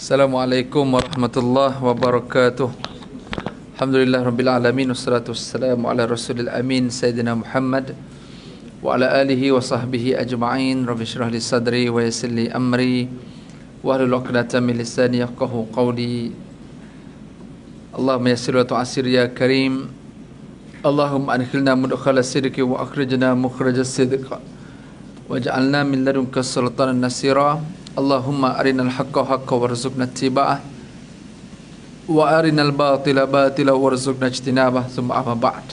Assalamualaikum warahmatullahi wabarakatuh. Alhamdulillah rabbil alamin, wassalatu wassalamu ala rasulil amin sayyidina Muhammad wa ala alihi wa sahbihi ajma'in. Rabbi shrah li sadri wa yassir li amri wa hlul 'uqdatam min lisani yafqahu qawli. Allahumma yassir wa tu'assir ya karim. Allahumma adkhilna mudkhala sidqi wa akhrijna mukhrajas sidq waj'alna min ladunka sultanan nasira. Allahumma arinal haqqa haqqa warzuqna ittiba'ah wa arinal batila batila warzuqna ijtinabah. Tsumma amma ba'd.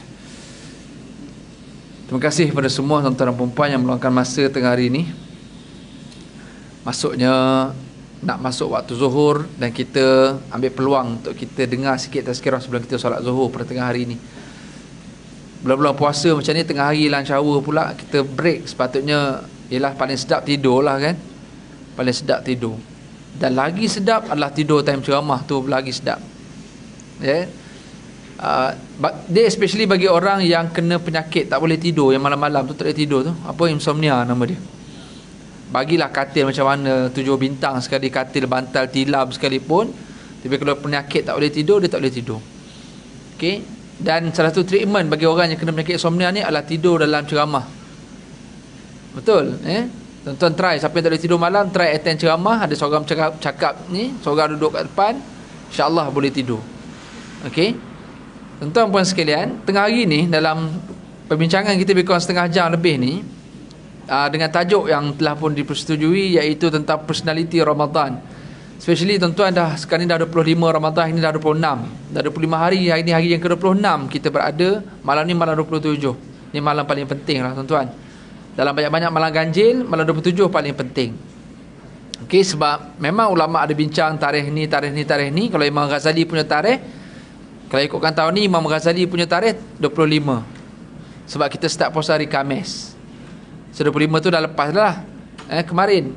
Terima kasih kepada semua tuan-tuan dan puan yang meluangkan masa tengah hari ini. Masuknya nak masuk waktu zuhur dan kita ambil peluang untuk kita dengar sikit tazkirah sebelum kita solat zuhur pada tengah hari ini. Bulan-bulan puasa macam ni tengah hari lunch hour pula kita break, sepatutnya ialah paling sedap tidur lah kan. Paling sedap tidur. Dan lagi sedap adalah tidur time ceramah tu, lagi sedap. Ya. Dia especially bagi orang yang kena penyakit tak boleh tidur, yang malam-malam tu tak boleh tidur tu. Apa, insomnia nama dia. Bagilah katil macam mana 7 bintang sekali, katil bantal tilap sekalipun, tapi kalau penyakit tak boleh tidur, dia tak boleh tidur. Okey. Dan salah satu treatment bagi orang yang kena penyakit insomnia ni adalah tidur dalam ceramah. Betul, Tuan-tuan try, siapa yang tak boleh tidur malam, try attend ceramah, ada seorang cakap ni, seorang duduk kat depan, insya-Allah boleh tidur. Okey. Tuan-tuan puan sekalian, tengah hari ni dalam perbincangan kita lebih kurang setengah jam lebih ni, dengan tajuk yang telah pun dipersetujui, iaitu tentang personality Ramadan. Especially tuan-tuan sekarang ni dah 25 Ramadan, ini dah 26. Dah 25 hari, hari ni hari yang ke-26 kita berada, malam ni malam 27. Ni malam paling penting lah tuan-tuan. Dalam banyak-banyak malam ganjil, malam 27 paling penting. Okey, sebab memang ulama ada bincang tarikh ni. Kalau Imam Ghazali punya tarikh, kalau ikutkan tahun ni, Imam Ghazali punya tarikh 25. Sebab kita start puasa hari Khamis. So 25 tu dah lepas dah kemarin.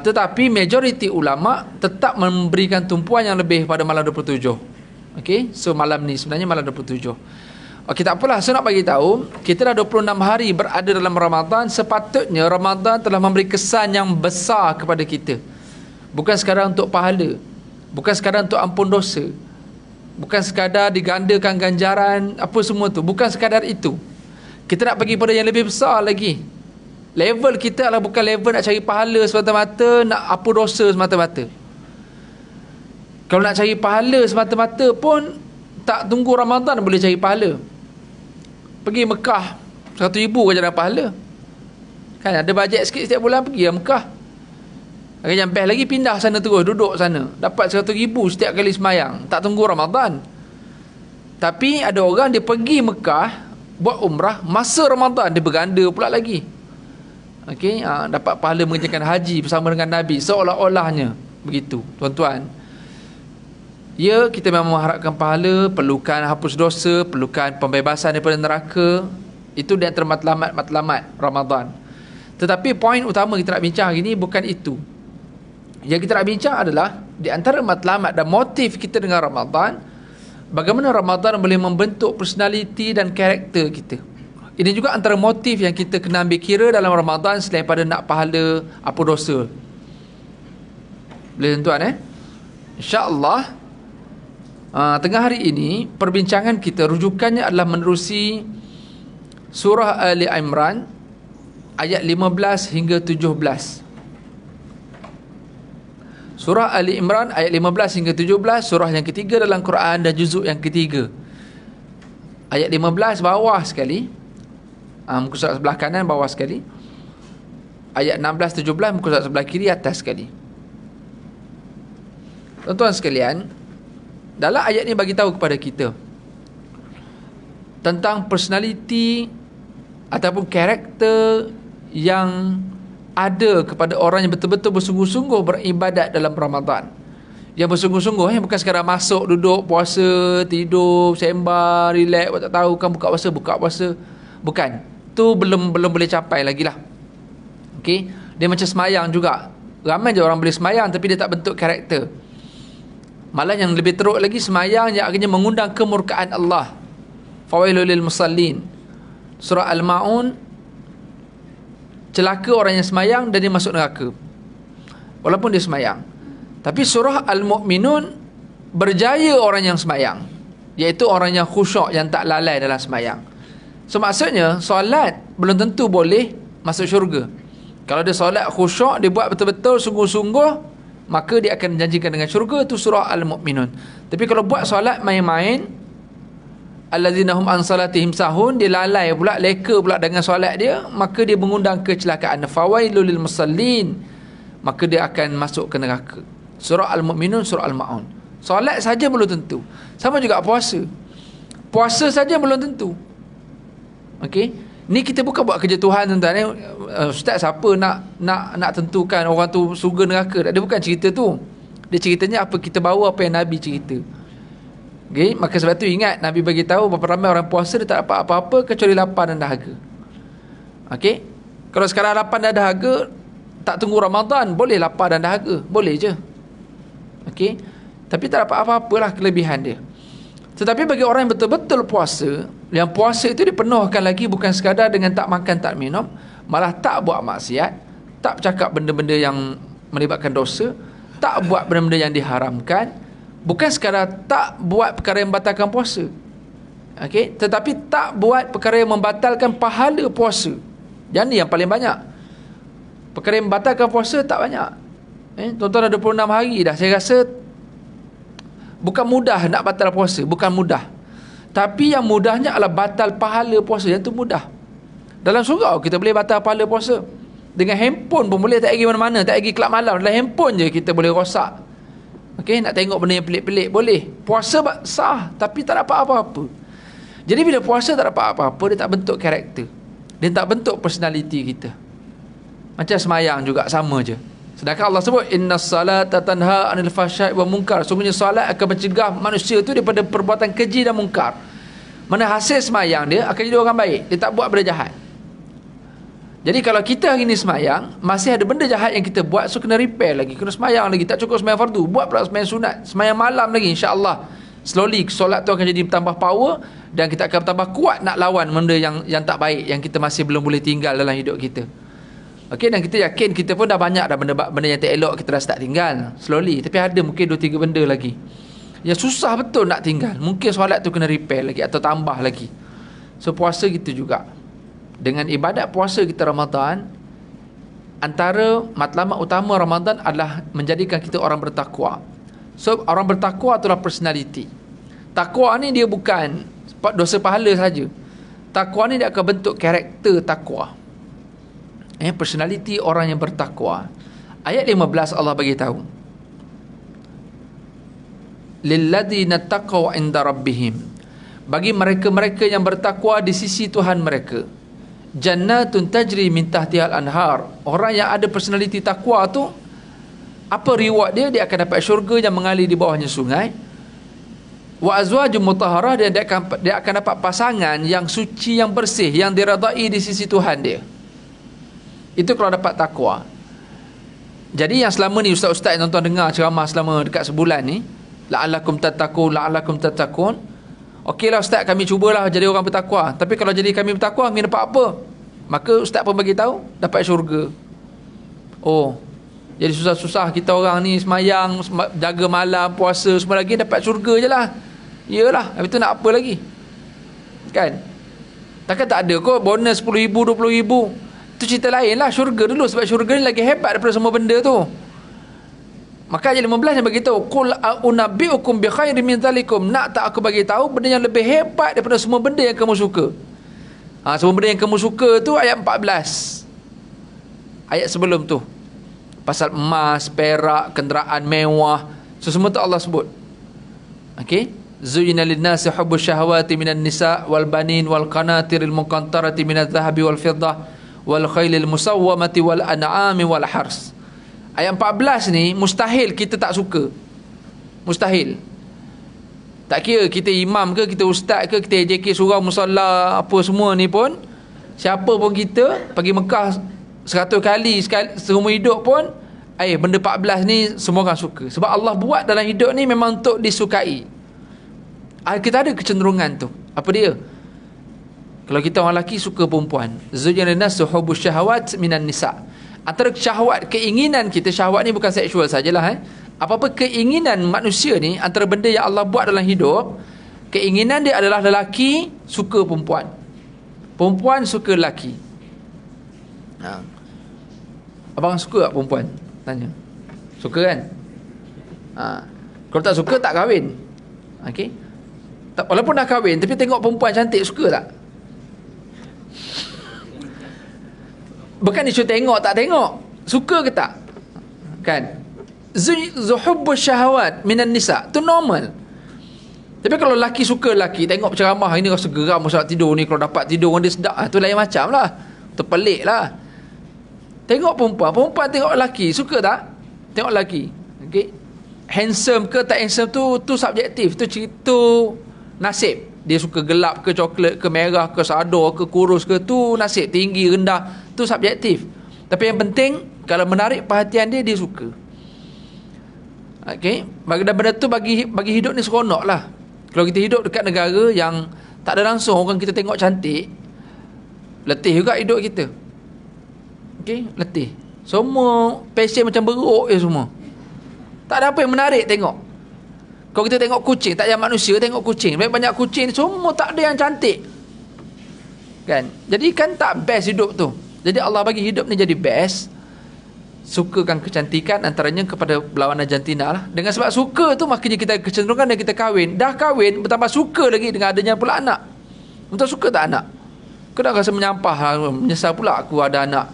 Tetapi majoriti ulama tetap memberikan tumpuan yang lebih pada malam 27. Okey, so malam ni sebenarnya malam 27. Okey, tak apalah, saya nak bagi tahu, kita dah 26 hari berada dalam Ramadan. Sepatutnya Ramadan telah memberi kesan yang besar kepada kita. Bukan sekadar untuk pahala, bukan sekadar untuk ampun dosa, bukan sekadar digandakan ganjaran, apa semua tu, bukan sekadar itu. Kita nak pergi pada yang lebih besar lagi. Level kita adalah bukan level nak cari pahala semata-mata, nak ampun dosa semata-mata. Kalau nak cari pahala semata-mata pun tak tunggu Ramadan boleh cari pahala. Pergi Mekah 100,000 je dapat pahala. Kan ada bajet sikit setiap bulan, pergi Mekah. Yang best lagi pindah sana terus, duduk sana, dapat 100,000 setiap kali semayang, tak tunggu Ramadan. Tapi ada orang dia pergi Mekah buat umrah masa Ramadan, dia berganda pula lagi. Okey, dapat pahala mengerjakan haji bersama dengan Nabi, seolah-olahnya begitu tuan-tuan. Ya, kita memang mengharapkan pahala, perlukan hapus dosa, perlukan pembebasan daripada neraka. Itu di antara matlamat Ramadan. Tetapi poin utama kita nak bincang hari ini bukan itu. Yang kita nak bincang adalah di antara matlamat dan motif kita dengan Ramadan, bagaimana Ramadan boleh membentuk personality dan karakter kita. Ini juga antara motif yang kita kena ambil kira dalam Ramadan selain pada nak pahala apa dosa. Boleh tuan-tuan InsyaAllah tengah hari ini perbincangan kita rujukannya adalah menerusi surah Ali Imran ayat 15 hingga 17. Surah Ali Imran ayat 15 hingga 17, surah yang ketiga dalam Quran dan juzuk yang ketiga. Ayat 15 bawah sekali, muka surat sebelah kanan bawah sekali. Ayat 16 17 muka surat sebelah kiri atas sekali. Tuan-tuan sekalian, dalam ayat ni bagi tahu kepada kita tentang personality ataupun karakter yang ada kepada orang yang betul-betul bersungguh-sungguh beribadat dalam Ramadan. Yang bersungguh-sungguh bukan sekadar masuk, duduk, puasa, tidur, sembang, relax, tak tahu kan buka puasa. Bukan. Tu belum boleh capai lagi lah. Okey, dia macam semayang juga. Ramai je orang boleh semayang tapi dia tak bentuk karakter. Malah yang lebih teruk lagi, semayang yang akhirnya mengundang kemurkaan Allah. Fawailul lil musallin. Surah Al-Maun, celaka orang yang semayang dan dia masuk neraka. Walaupun dia semayang. Tapi surah Al-Mu'minun berjaya orang yang semayang, iaitu orang yang khusyuk, yang tak lalai dalam semayang. So maksudnya solat belum tentu boleh masuk syurga. Kalau dia solat khusyuk, dia buat betul-betul sungguh-sungguh, maka dia akan menjanjikan dengan syurga. Itu surah Al-Mu'minun. Tapi kalau buat solat main-main, allazina hum an salatihim sahun, dia lalai pula, leka pula dengan solat dia, maka dia mengundang kecelakaan. Fawailul lil musallin, maka dia akan masuk ke neraka. Surah Al-Mu'minun, surah Al-Ma'un. Solat saja belum tentu. Sama juga puasa. Puasa saja belum tentu. Okey, ni kita bukan buat kerja Tuhan, tuan-tuan. Ustaz siapa nak tentukan orang tu surga neraka? Dia bukan cerita tu. Dia ceritanya apa kita bawa, apa yang Nabi cerita. Okay? Maka sebab tu ingat, Nabi bagi tahu berapa ramai orang puasa dia tak dapat apa-apa kecuali lapar dan dahaga. Okey? Kalau sekarang lapar dan dahaga, tak tunggu Ramadan, boleh lapar dan dahaga, boleh je. Okey? Tapi tak dapat apa-apalah kelebihan dia. Tetapi bagi orang yang betul-betul puasa, yang puasa itu dipenuhkan lagi bukan sekadar dengan tak makan, tak minum, malah tak buat maksiat, tak bercakap benda-benda yang melibatkan dosa, tak buat benda-benda yang diharamkan, bukan sekadar tak buat perkara yang membatalkan puasa. Okey, tetapi tak buat perkara yang membatalkan pahala puasa. Yang ni yang paling banyak. Perkara yang membatalkan puasa tak banyak. Tuan-tuan dah 26 hari dah. Saya rasa bukan mudah nak batal puasa, bukan mudah. Tapi yang mudahnya adalah batal pahala puasa. Yang tu mudah. Dalam surau kita boleh batal pahala puasa. Dengan handphone pun boleh, tak pergi mana-mana, tak pergi kelab malam. Dalam handphone je kita boleh rosak. Okey, nak tengok benda yang pelik-pelik boleh. Puasa sah, tapi tak dapat apa-apa. Jadi bila puasa tak dapat apa-apa, dia tak bentuk karakter. Dia tak bentuk personality kita. Macam semayang juga sama je. Sedangkan Allah sebut innas salata tanha 'anil fahsya'i wa munkar. Sungguhnya solat akan mencegah manusia tu daripada perbuatan keji dan mungkar. Mana hasil semayang dia akan jadi orang baik. Dia tak buat benda jahat. Jadi kalau kita hari ni semayang, masih ada benda jahat yang kita buat, so kena repair lagi, kena semayang lagi. Tak cukup semayang fardu, buat pula semayang sunat, semayang malam lagi, insya-Allah. Slowly solat tu akan jadi bertambah power, dan kita akan bertambah kuat nak lawan benda yang tak baik yang kita masih belum boleh tinggal dalam hidup kita. Okey, dan kita yakin kita pun dah banyak dah benda yang tak elok kita dah start tinggal slowly. Tapi ada mungkin 2-3 benda lagi yang susah betul nak tinggal. Mungkin solat tu kena repair lagi atau tambah lagi. So puasa gitu juga. Dengan ibadat puasa kita Ramadan, antara matlamat utama Ramadan adalah menjadikan kita orang bertakwa. So orang bertakwa itulah personality. Takwa ni dia bukan dosa pahala saja. Takwa ni dia akan bentuk karakter takwa. Personality orang yang bertakwa. Ayat 15 Allah bagi tahu. Lilladzina taqaw 'inda rabbihim. Bagi mereka-mereka yang bertakwa di sisi Tuhan mereka. Jannatun tajri min tahtihal anhar. Orang yang ada personality takwa tu, apa reward dia? Dia akan dapat syurga yang mengalir di bawahnya sungai. Wa azwajum mutahharah, dan dia akan dapat pasangan yang suci, yang bersih, yang diredai di sisi Tuhan dia. Itu kalau dapat takwa. Jadi yang selama ni ustaz-ustaz yang tuan-tuan dengar ceramah selama dekat sebulan ni, la'allakum tattaqun. Okeylah ustaz, kami cubalah jadi orang bertakwa. Tapi kalau jadi kami bertakwa, kami dapat apa? Maka ustaz pun bagi tahu, dapat syurga. Oh, jadi susah-susah kita orang ni semayang, jaga malam, puasa semua lagi, dapat syurga je lah. Yelah, habis tu nak apa lagi? Kan? Takkan tak ada kot bonus 10,000, 20,000. Itu cerita lain lah. Syurga dulu, sebab syurga ni lagi hebat daripada semua benda tu. Maka ayat 15 yang beritahu, qul a'unabbi'ukum bi khairin min dzalikum. Nak tak aku bagi tahu benda yang lebih hebat daripada semua benda yang kamu suka. Semua benda yang kamu suka tu ayat 14. Ayat sebelum tu. Pasal emas, perak, kenderaan mewah, so semua tu Allah sebut. Okey? Zuyyina lin-nasi hubbus syahawati minan nisa' wal banin wal qanatiril muqantarati minadh dhahabi wal fiddah wal khailil musawwamati wal an'ami wal hars. Ayat 14 ni mustahil kita tak suka. Mustahil. Tak kira kita imam ke, kita ustaz ke, kita AJK surau musalla apa semua ni pun, siapa pun kita pergi Mekah 100 kali seumur hidup pun, benda 14 ni semua orang suka. Sebab Allah buat dalam hidup ni memang untuk disukai. Kita ada kecenderungan tu. Apa dia? Kalau kita orang lelaki suka perempuan, zuyyina lin-nasi hubbus syahawat minan nisa'. Antara syahwat, keinginan kita, syahwat ni bukan seksual sajalah. Apa-apa keinginan manusia ni, antara benda yang Allah buat dalam hidup, keinginan dia adalah lelaki suka perempuan, perempuan suka lelaki. Abang suka tak perempuan? Tanya. Suka kan? Kalau tak suka, tak kahwin. Okey? Walaupun dah kahwin, tapi tengok perempuan cantik, suka tak? Bukan isu tengok tak tengok, suka ke tak? Kan? Zuhubbus syahawat minan nisa, tu normal. Tapi kalau lelaki suka lelaki, tengok ceramah ini rasa geram masa nak tidur ni, kalau dapat tidur dengan dia sedap, tu lain macam lah, tu pelik lah. Tengok perempuan, perempuan tengok lelaki, suka tak? Tengok lelaki. Okey, handsome ke tak handsome tu subjektif, tu nasib. Dia suka gelap ke coklat ke merah ke sadar ke kurus ke, tu nasib, tinggi rendah, tu subjektif. Tapi yang penting, kalau menarik perhatian dia, dia suka. Okey, benda tu bagi hidup ni seronok lah. Kalau kita hidup dekat negara yang tak ada langsung orang kita tengok cantik, letih juga hidup kita. Okey, letih. Semua passion macam beruk je semua. Tak ada apa yang menarik tengok. Kalau kita tengok kucing, tak payah manusia, tengok kucing. Banyak kucing semua tak ada yang cantik. Kan? Jadi kan tak best hidup tu. Jadi Allah bagi hidup ni jadi best. Sukakan kecantikan antaranya kepada berlawanan jantina lah. Dengan sebab suka tu makanya kita kecenderungan dan kita kahwin. Dah kahwin bertambah suka lagi dengan adanya pula anak. Entah suka tak anak? Kau dah rasa menyampah, menyesal pula aku ada anak.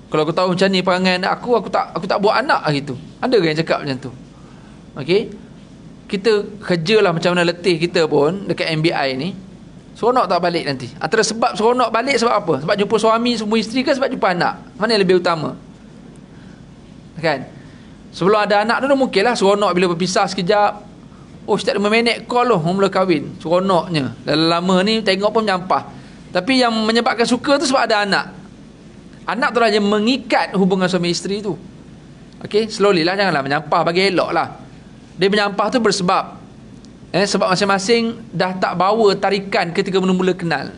Kalau aku tahu macam ni perangai anak aku tak buat anak gitu. Ada ke yang cakap macam tu? Okey. Kita kerjalah macam mana letih kita pun dekat MBI ni. Seronok tak balik nanti? Antara sebab seronok balik sebab apa? Sebab jumpa suami, semua isteri ke sebab jumpa anak? Mana yang lebih utama? Kan? Sebelum ada anak tu mungkinlah seronok bila berpisah sekejap. Oh, setiap 5 minit call loh, mula kahwin. Seronoknya. Lama ni tengok pun menyampah. Tapi yang menyebabkan suka tu sebab ada anak. Anak tu lah yang mengikat hubungan suami isteri tu. Okey, slowly lah, janganlah menyampah, bagi elok lah. Dia menyampah tu bersebab sebab masing-masing dah tak bawa tarikan ketika mula-mula kenal.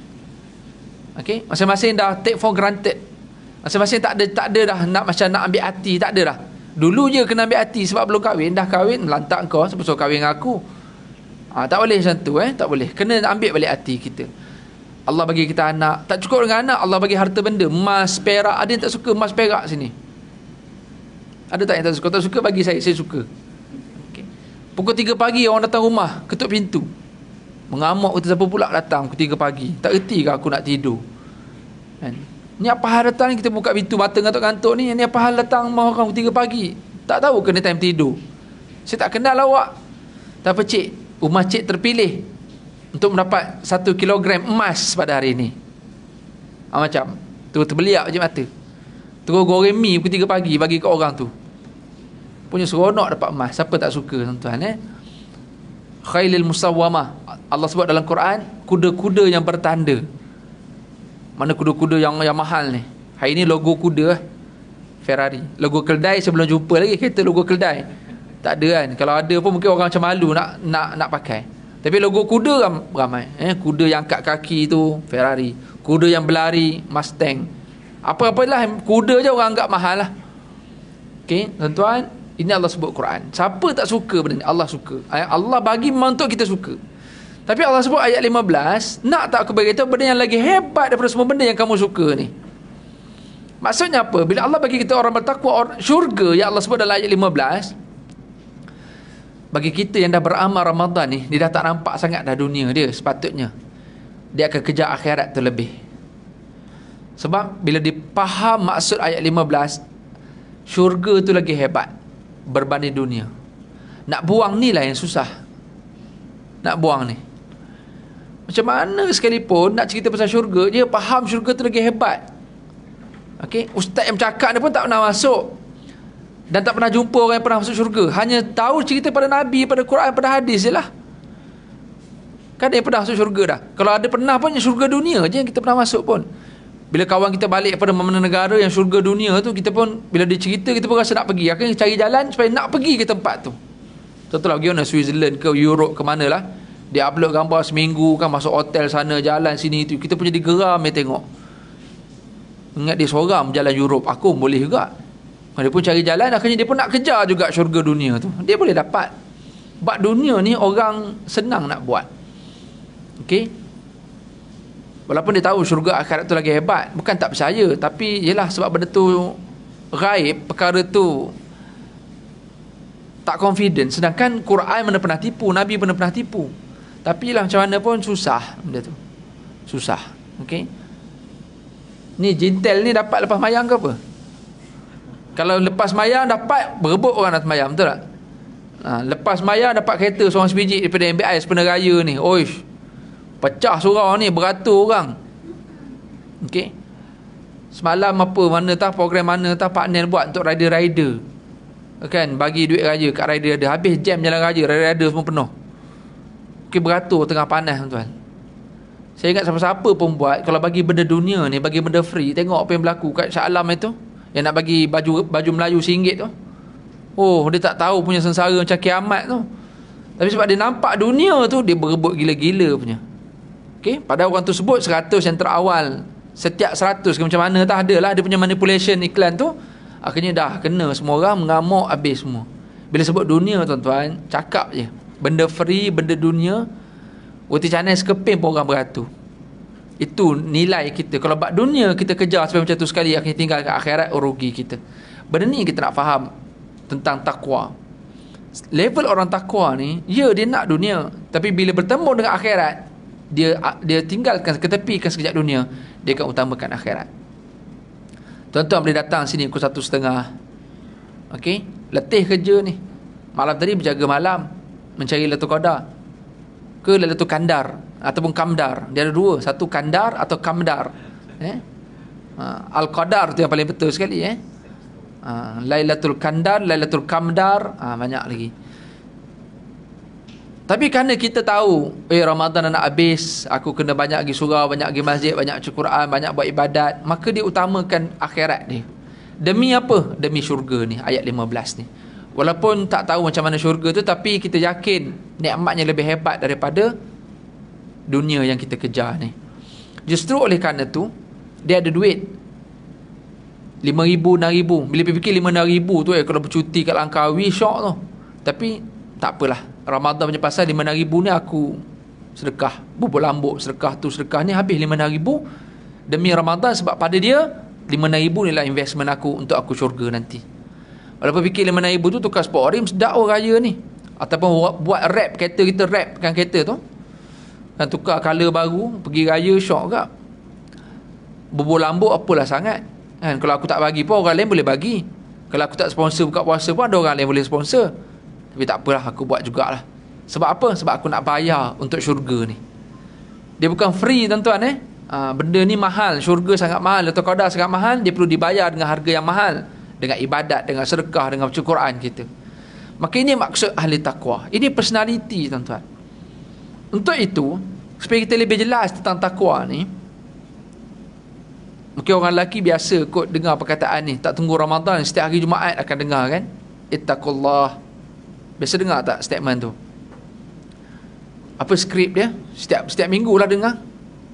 Okey, masing-masing dah take for granted. Masing-masing tak ada dah nak macam nak ambil hati, tak ada dah. Dulu je kena ambil hati sebab belum kahwin, dah kahwin melantak kau sebab suruh kahwin dengan aku. Tak boleh macam tu, tak boleh. Kena ambil balik hati kita. Allah bagi kita anak, tak cukup dengan anak, Allah bagi harta benda, emas, perak. Ada yang tak suka emas, perak sini? Ada tak yang tak suka? Tak suka bagi saya suka. Okay. Pukul 3 pagi orang datang rumah, ketuk pintu. Mengamuk kata siapa pula datang pukul 3 pagi. Tak erti ke aku nak tidur? Kan? Ni apa hal datang ni, kita buka pintu mata ngantuk-ngantuk ni, ni apa hal datang rumah orang pukul 3 pagi? Tak tahu kena time tidur. Saya tak kenal awak. Tak apa cik, rumah cik terpilih untuk mendapat 1 kilogram emas pada hari ini. Macam terus terbeliak je mata. Terus goreng mi pukul 3 pagi bagi ke orang tu. Punya seronok dapat emas. Siapa tak suka tuan-tuan? Khailil musawwamah. Allah sebut dalam Quran, kuda-kuda yang bertanda. Mana kuda-kuda yang mahal ni? Hari ni logo kuda Ferrari. Logo keldai saya belum jumpa lagi. Kereta logo keldai tak ada kan. Kalau ada pun mungkin orang macam malu nak pakai. Tapi logo kuda ramai. Kuda yang angkat kaki tu Ferrari. Kuda yang berlari Mustang. Apa-apalah kuda je orang anggap mahal lah. Okey, tuan-tuan, ini Allah sebut Quran. Siapa tak suka benda ni? Allah suka. Allah bagi memang untuk kita suka. Tapi Allah sebut ayat 15, nak tak aku beritahu benda yang lagi hebat daripada semua benda yang kamu suka ni? Maksudnya apa? Bila Allah bagi kita orang bertakwa, syurga yang Allah sebut dalam ayat 15, bagi kita yang dah beramal Ramadan ni, dia dah tak nampak sangat dah dunia dia sepatutnya. Dia akan kejar akhirat tu lebih. Sebab bila dia faham maksud ayat 15, syurga tu lagi hebat berbanding dunia. Nak buang ni lah yang susah. Nak buang ni. Macam mana sekalipun nak cerita pasal syurga, dia faham syurga tu lagi hebat. Okey, ustaz yang cakap ni pun tak pernah masuk. Dan tak pernah jumpa orang yang pernah masuk syurga. Hanya tahu cerita pada Nabi, pada Quran, pada hadis je lah. Kan dia pernah masuk syurga dah. Kalau ada pernah pun, syurga dunia je yang kita pernah masuk pun. Bila kawan kita balik pada mana negara yang syurga dunia tu, kita pun, bila dia cerita, kita pun rasa nak pergi. Akan cari jalan supaya nak pergi ke tempat tu. Contohlah pergi mana, Switzerland ke Europe ke mana lah. Dia upload gambar seminggu kan, masuk hotel sana, jalan sini tu. Kita pun jadi geram tengok. Ingat dia seorang jalan Europe, aku boleh juga. Dia pun cari jalan, akhirnya dia pun nak kejar juga syurga dunia tu. Dia boleh dapat. Sebab dunia ni orang senang nak buat. Okey. Walaupun dia tahu syurga akhirat tu lagi hebat, bukan tak percaya, tapi yalah sebab benda tu gaib, perkara tu tak confident. Sedangkan Quran mana pernah tipu, Nabi mana pernah tipu. Tapi lah macam mana pun susah benda tu. Susah. Okey. Ni jintel ni dapat lepas mayang ke apa? Kalau lepas mayang dapat, berebut orang nak mayang, betul tak? Lepas mayang dapat kereta seorang sebiji daripada MBI sepenuh raya ni. Oish, pecah surau ni, beratur orang. Okey. Semalam apa, mana tahu program mana tahu partner buat untuk rider-rider. Kan, bagi duit raya kat rider-rider. Habis jam jalan raya, rider-rider semua penuh. Okey, beratur tengah panas, tuan. Saya ingat siapa-siapa pun buat, kalau bagi benda dunia ni, bagi benda free, tengok apa yang berlaku kat Shah Alam itu. Yang nak bagi baju Melayu RM1 tu. Oh, dia tak tahu punya sengsara macam kiamat tu. Tapi sebab dia nampak dunia tu, dia berebut gila-gila punya. Okey, pada orang tu sebut 100 yang terawal. Setiap 100 ke macam mana tak adalah dia punya manipulation iklan tu. Akhirnya dah kena semua orang, mengamuk habis semua. Bila sebut dunia, tuan-tuan, cakap je. Benda free, benda dunia, roti canai sekeping pun orang beratur. Itu nilai kita. Kalau bab dunia kita kejar sampai macam tu sekali, akhirnya tinggal kat akhirat, rugi kita. Benda ni kita nak faham tentang takwa. Level orang takwa ni, ya dia nak dunia, tapi bila bertemu dengan akhirat, dia tinggalkan, ketepikan sekejap dunia, dia akan utamakan akhirat. Tuan-tuan boleh datang sini pukul 1:30. Okey, letih kerja ni. Malam tadi berjaga malam mencari Lailatul Qadar ke Lailatul Qadar ataupun Kamdar. Dia ada dua, satu Kandar atau Kamdar. Al-Qadar tu yang paling betul sekali. Lailatul Qadar, Lailatul Kamdar, banyak lagi. Tapi kerana kita tahu Ramadan nak habis, aku kena banyak pergi surau, banyak pergi masjid, banyak baca Quran, banyak buat ibadat, maka dia utamakan akhirat dia. Demi apa? Demi syurga ni, ayat 15 ni. Walaupun tak tahu macam mana syurga tu, tapi kita yakin nikmatnya lebih hebat daripada dunia yang kita kejar ni. Justru oleh kerana tu, dia ada duit 5,000, 6,000. Bila fikir 5-6,000 tu kalau bercuti kat Langkawi, syok tu. Tapi tak apalah, Ramadan punya pasal 5-6,000 ni aku sedekah, bubur lambuk, sedekah tu, sedekah ni, habis 5-6,000 demi Ramadan. Sebab pada dia 5-6,000 ni lah investment aku untuk aku syurga nanti. Walaupun fikir 5-6,000 tu tukar sport rim sedap raya ni, ataupun buat rap kereta, kita rapkan kereta tu kan, tukar colour baru, pergi raya, syok tak? Bubur lambuk apalah sangat kan, kalau aku tak bagi pun orang lain boleh bagi. Kalau aku tak sponsor buka puasa pun ada orang lain boleh sponsor. Tapi tak apalah, aku buat jugalah. Sebab apa? Sebab aku nak bayar untuk syurga ni. Dia bukan free, tuan-tuan. Benda ni mahal, syurga sangat mahal, Lailatul Qadar sangat mahal. Dia perlu dibayar dengan harga yang mahal, dengan ibadat, dengan sedekah, dengan baca Quran kita. Maka ini maksud ahli takwa. Ini personality, tuan-tuan. Untuk itu, supaya kita lebih jelas tentang takwa ni, mungkin orang lelaki biasa kot dengar perkataan ni, tak tunggu Ramadan, setiap hari Jumaat akan dengar kan, ittaqullah. Biasa dengar tak statement tu? Apa skrip dia? Setiap minggu lah dengar.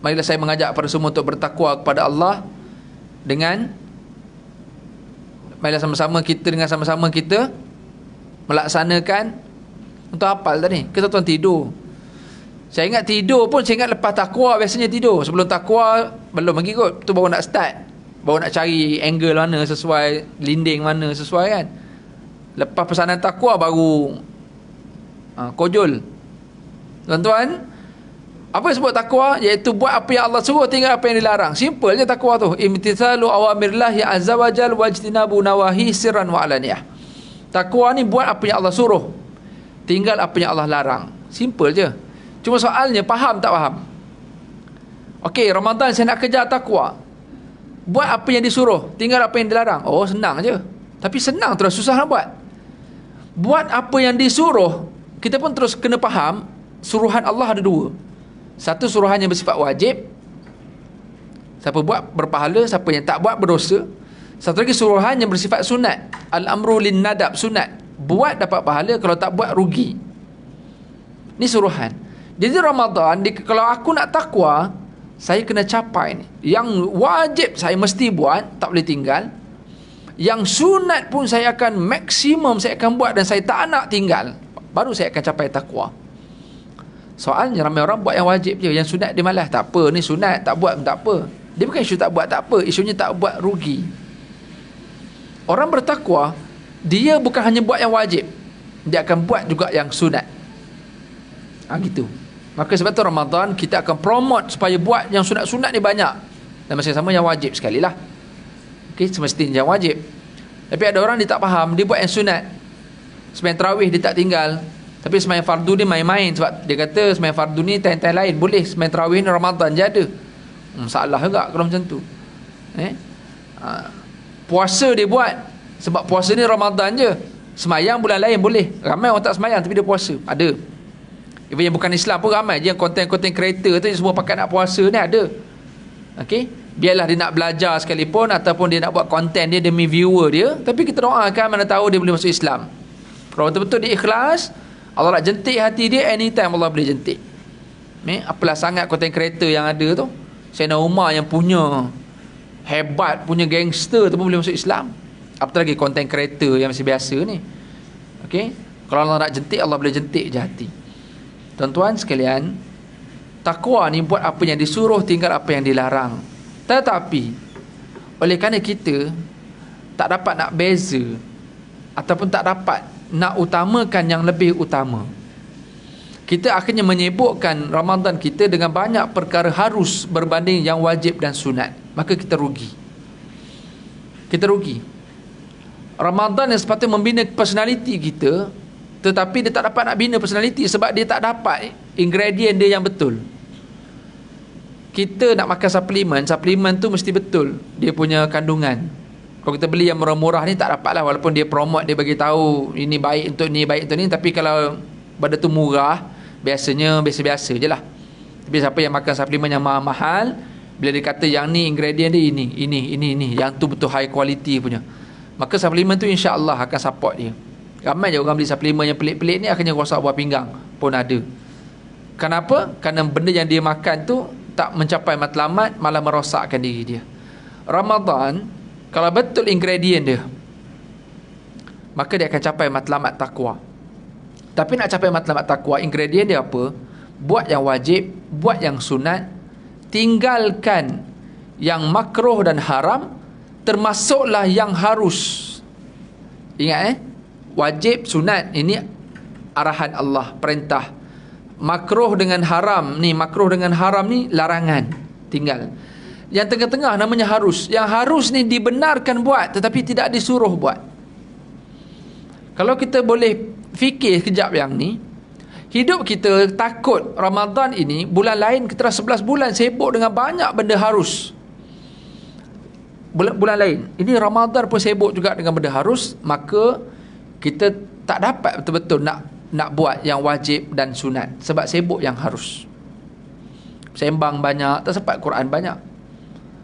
Marilah saya mengajak para semua untuk bertakwa kepada Allah dengan, marilah sama-sama kita melaksanakan. Untuk hafal tadi, kita tuan tidur. Saya ingat tidur pun, saya ingat lepas takwa biasanya tidur. Sebelum takwa belum lagi kot, tu baru nak start, baru nak cari angle mana sesuai, linding mana sesuai kan. Lepas pesanan takwa baru kojol. Tuan-tuan, apa yang sebut takwa? Iaitu buat apa yang Allah suruh, tinggal apa yang dilarang. Simple je takwa tu. Imtithalu awamillahi azza wa jal wa ijtinabu nawahi sirran wa alaniyah. Takwa ni buat apa yang Allah suruh, tinggal apa yang Allah larang. Simple je. Cuma soalnya faham tak faham? Okey, Ramadan saya nak kejar takwa, buat apa yang disuruh, tinggal apa yang dilarang. Oh, senang je. Tapi senang terus susah nak buat. Buat apa yang disuruh, kita pun terus kena faham, suruhan Allah ada dua. Satu suruhan yang bersifat wajib, siapa buat berpahala, siapa yang tak buat berdosa. Satu lagi suruhan yang bersifat sunat, al-amru lin nadab, sunat, buat dapat pahala, kalau tak buat rugi. Ni suruhan. Jadi Ramadan, kalau aku nak takwa, saya kena capai ni. Yang wajib saya mesti buat, tak boleh tinggal. Yang sunat pun saya akan maksimum saya akan buat dan saya tak nak tinggal. Baru saya akan capai takwa. Soalnya ramai orang buat yang wajib je, yang sunat dia malas. Tak apa, ni sunat, tak buat pun tak apa. Dia bukan isu tak buat tak apa, isunya tak buat rugi. Orang bertakwa, dia bukan hanya buat yang wajib, dia akan buat juga yang sunat. Gitu. Maka sebab tu Ramadan kita akan promote supaya buat yang sunat-sunat ni banyak, dan masa sama yang wajib sekali lah. Semestinya yang wajib. Tapi ada orang dia tak faham, dia buat yang sunat, sembahyang tarawih dia tak tinggal, tapi sembahyang fardu dia main-main. Sebab dia kata sembahyang fardu ni time-time lain boleh, sembahyang tarawih ni Ramadan je ada. Salah juga kalau macam tu. Puasa dia buat sebab puasa ni Ramadan je, sembahyang bulan lain boleh. Ramai orang tak sembahyang tapi dia puasa, ada. Even yang bukan Islam pun ramai je, yang konten-konten kereta tu semua pakai nak puasa ni ada. Biarlah dia nak belajar sekalipun, ataupun dia nak buat konten dia demi viewer dia, tapi kita doakan, mana tahu dia boleh masuk Islam. Kalau betul-betul dia ikhlas, Allah nak jentik hati dia, anytime Allah boleh jentik. Apalah sangat konten kereta yang ada tu. Sayyidina Umar yang punya hebat, punya gangster tu pun boleh masuk Islam. Apatah lagi konten kereta yang masih biasa ni. Kalau Allah nak jentik, Allah boleh jentik je hati. Tuan-tuan sekalian, takwa ni buat apa yang disuruh, tinggal apa yang dilarang. Tetapi oleh kerana kita tak dapat nak beza, ataupun tak dapat nak utamakan yang lebih utama, kita akhirnya menyibukkan Ramadan kita dengan banyak perkara harus berbanding yang wajib dan sunat. Maka kita rugi. Kita rugi. Ramadan yang sepatutnya membina personality kita, tetapi dia tak dapat nak bina personality sebab dia tak dapat ingredient dia yang betul. Kita nak makan suplemen tu mesti betul dia punya kandungan. Kalau kita beli yang murah-murah ni tak dapat lah, walaupun dia promote, dia bagi tahu ini baik untuk ni, baik untuk ni, tapi kalau benda tu murah, biasanya biasa-biasa je lah. Tapi siapa yang makan suplemen yang mahal, bila dia kata yang ni ingredient dia ini, yang tu betul high quality punya, maka suplemen tu insya-Allah akan support dia. Ramai je orang beli suplemen yang pelik-pelik ni akhirnya rosak buah pinggang pun ada. Kenapa? Kerana benda yang dia makan tu tak mencapai matlamat, malah merosakkan diri dia. Ramadan, kalau betul ingredient dia, maka dia akan capai matlamat takwa. Tapi nak capai matlamat takwa, ingredient dia apa? Buat yang wajib, buat yang sunat, tinggalkan yang makruh dan haram, termasuklah yang harus. Ingat wajib, sunat, ini arahan Allah, perintah. Makruh dengan haram ni, larangan, tinggal. Yang tengah-tengah namanya harus. Yang harus ni dibenarkan buat, tetapi tidak disuruh buat. Kalau kita boleh fikir kejap yang ni, hidup kita takut Ramadan ini, bulan lain kita dah 11 bulan sibuk dengan banyak benda harus. Bulan lain, ini Ramadan pun sibuk juga dengan benda harus, maka kita tak dapat betul-betul nak buat yang wajib dan sunat sebab sibuk yang harus. Sembang banyak, tak sempat Quran banyak.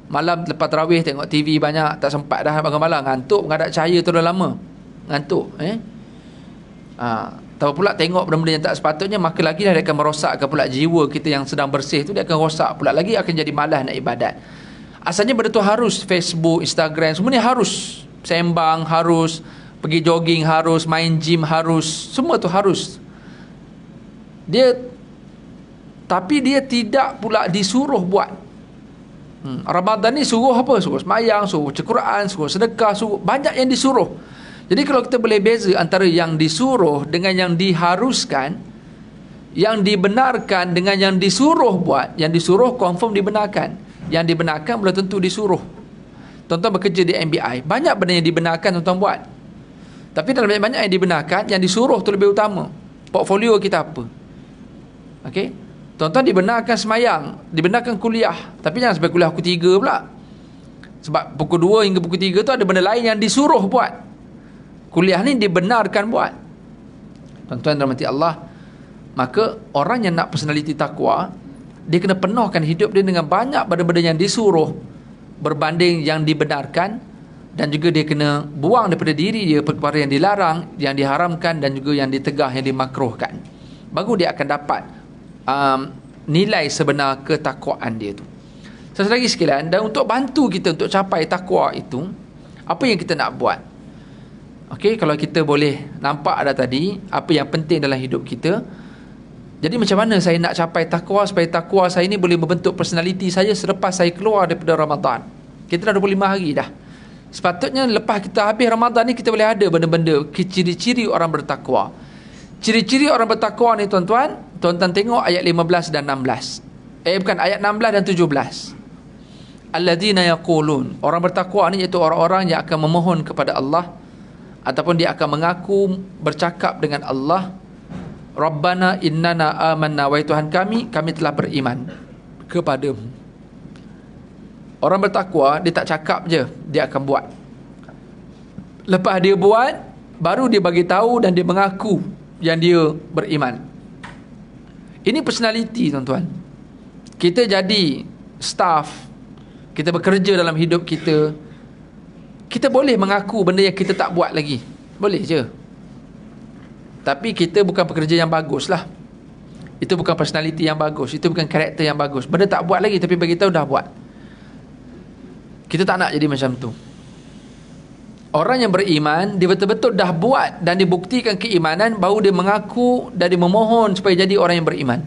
Malam lepas tarawih tengok TV banyak, tak sempat dah bangun malam, ngantuk, mengadap cahaya tu dah lama. Ngantuk, tahu pula tengok benda-benda yang tak sepatutnya, maka lagi dah dia akan merosakkan pula jiwa kita yang sedang bersih tu, dia akan rosak pula lagi, akan jadi malas nak ibadat. Asalnya benda tu harus, Facebook, Instagram, semua ni harus. Sembang harus, pergi jogging harus, main gym harus, semua tu harus. Tapi dia tidak pula disuruh buat. Ramadan ni suruh apa? Suruh semayang, suruh baca Quran, suruh sedekah, suruh banyak yang disuruh. Jadi kalau kita boleh beza antara yang disuruh dengan yang diharuskan, yang dibenarkan dengan yang disuruh buat, yang disuruh confirm dibenarkan, yang dibenarkan belum tentu disuruh. Tuan-tuan bekerja di MBI, banyak benda yang dibenarkan tuan-tuan buat, tapi dalam banyak yang dibenarkan, yang disuruh tu lebih utama. Portfolio kita apa? Tuan-tuan dibenarkan semayang, dibenarkan kuliah, tapi jangan sampai kuliah pukul 3 pula. Sebab pukul 2 hingga pukul 3 tu ada benda lain yang disuruh buat. Kuliah ni dibenarkan buat. Tuan-tuan dan rahmati Allah, maka orang yang nak personality takwa, dia kena penuhkan hidup dia dengan banyak benda-benda yang disuruh berbanding yang dibenarkan, dan juga dia kena buang daripada diri dia perkara yang dilarang, yang diharamkan, dan juga yang ditegah, yang dimakruhkan. Baru dia akan dapat nilai sebenar ketakwaan dia tu. Satu lagi sekalian, dan untuk bantu kita untuk capai takwa itu, Apa yang kita nak buat? Okey, kalau kita boleh nampak ada tadi apa yang penting dalam hidup kita. Jadi macam mana saya nak capai takwa supaya takwa saya ini boleh membentuk personality saya selepas saya keluar daripada Ramadan? Kita dah 25 hari dah. Sepatutnya lepas kita habis Ramadan ni kita boleh ada benda-benda ciri-ciri orang bertakwa. Ciri-ciri orang bertakwa ni tuan-tuan tengok ayat 15 dan 16. Bukan, ayat 16 dan 17. Alladzina yaqulun, orang bertakwa ni iaitu orang-orang yang akan memohon kepada Allah ataupun dia akan mengaku bercakap dengan Allah, Rabbana innana amanna, wahai Tuhan kami telah beriman kepadamu. Orang bertakwa dia tak cakap je, dia akan buat. Lepas dia buat, baru dia bagi tahu dan dia mengaku yang dia beriman. Ini personality tuan-tuan. Kita jadi staff, kita bekerja dalam hidup kita, kita boleh mengaku benda yang kita tak buat lagi. Boleh je. Tapi kita bukan pekerja yang bagus lah. Itu bukan personality yang bagus. Itu bukan karakter yang bagus. Benda tak buat lagi tapi bagi tahu dah buat. Kita tak nak jadi macam tu. Orang yang beriman, dia betul-betul dah buat dan dibuktikan keimanan, baru dia mengaku dan dia memohon supaya jadi orang yang beriman.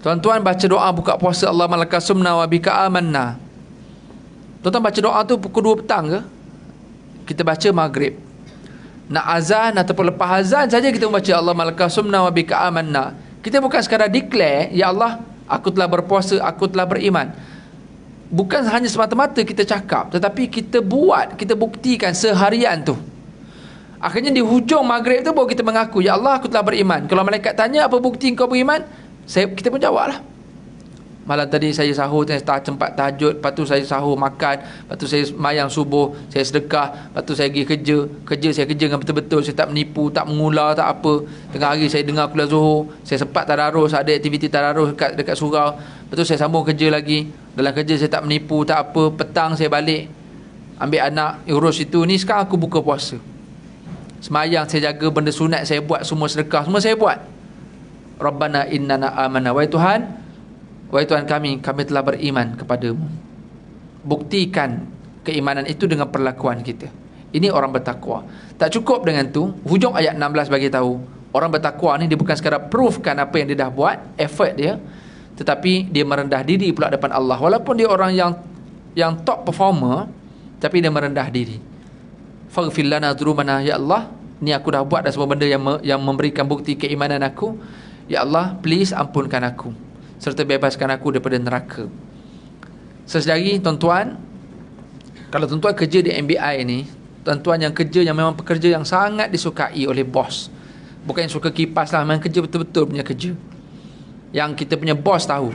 Tuan-tuan baca doa buka puasa, Allahumma laka sumna wa bika amanna. Tuan-tuan baca doa tu pukul 2 petang ke? Kita baca maghrib. Nak azan ataupun lepas azan saja kita membaca Allahumma laka sumna wa bika amanna. Kita bukan sekadar declare, ya Allah, aku telah berpuasa, aku telah beriman. Bukan hanya semata-mata kita cakap, tetapi kita buat, kita buktikan seharian tu. Akhirnya di hujung maghrib tu baru kita mengaku, ya Allah, aku telah beriman. Kalau malaikat tanya apa bukti kau beriman, kita pun jawablah. Malam tadi saya sahur, saya sempat tahajud, lepas tu saya sahur makan, lepas tu saya mayang subuh, saya sedekah, lepas tu saya pergi kerja saya kerja dengan betul-betul, saya tak menipu, tak mengular, tak apa. Tengah hari saya dengar kuliah Zuhur, saya sempat tadarus, ada aktiviti tadarus dekat surau, lepas tu saya sambung kerja lagi. Dalam kerja saya tak menipu, tak apa. Petang saya balik ambil anak, urus itu ni. Sekarang aku buka puasa, semayang saya jaga, benda sunat saya buat, semua sedekah semua saya buat. Rabbana innana amanna, wahai Tuhan kami telah beriman kepadamu. Buktikan keimanan itu dengan perlakuan kita. Ini orang bertakwa. Tak cukup dengan tu, hujung ayat 16 bagi tahu, orang bertakwa ni dia bukan sekadar proofkan apa yang dia dah buat, effort dia, tetapi dia merendah diri pula depan Allah. Walaupun dia orang yang top performer, tapi dia merendah diri. Faghfir lana dzunubana, ya Allah, ni aku dah buat dah semua benda yang memberikan bukti keimanan aku. Ya Allah, please ampunkan aku serta bebaskan aku daripada neraka. Sesedari tuan-tuan, kalau tuan-tuan kerja di MBI ni, tuan-tuan yang kerja yang memang pekerja yang sangat disukai oleh bos, bukan yang suka kipas lah, memang kerja betul-betul punya kerja, yang kita punya bos tahu,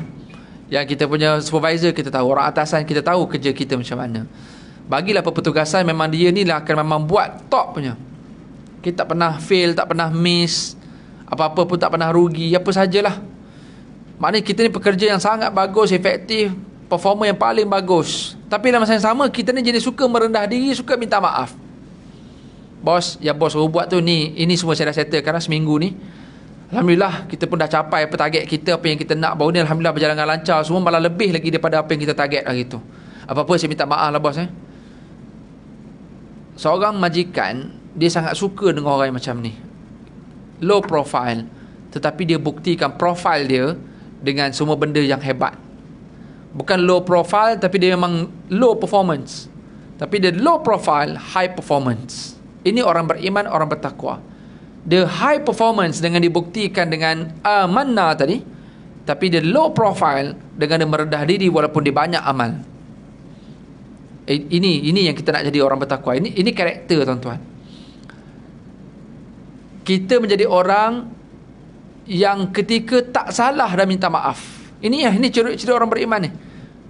yang kita punya supervisor kita tahu, orang atasan kita tahu kerja kita macam mana. Bagilah petugasan, memang dia ni lah akan memang buat top punya. Kita tak pernah fail, tak pernah miss, apa-apa pun tak pernah rugi, apa sajalah. Maknanya kita ni pekerja yang sangat bagus, efektif, performa yang paling bagus. Tapi dalam masa yang sama, kita ni jenis suka merendah diri, suka minta maaf. Bos, yang bos suruh buat tu ni, ini semua saya dah settle kerana seminggu ni, alhamdulillah kita pun dah capai apa target kita, apa yang kita nak. Baru ni alhamdulillah berjalan dengan lancar, semua malah lebih lagi daripada apa yang kita target hari tu. Apa-apa saya minta maaf lah bos. Seorang majikan, dia sangat suka dengan orang yang macam ni, low profile, tetapi dia buktikan profile dia dengan semua benda yang hebat. Bukan low profile, tapi dia memang low performance, tapi dia low profile, high performance. Ini orang beriman, orang bertakwa. Dia high performance dengan dibuktikan dengan amanah tadi, tapi dia low profile dengan dia merendah diri walaupun dia banyak amal. Ini yang kita nak jadi orang bertakwa. Ini karakter tuan-tuan. Kita menjadi orang yang ketika tak salah dah minta maaf. Ini ciri orang beriman ni.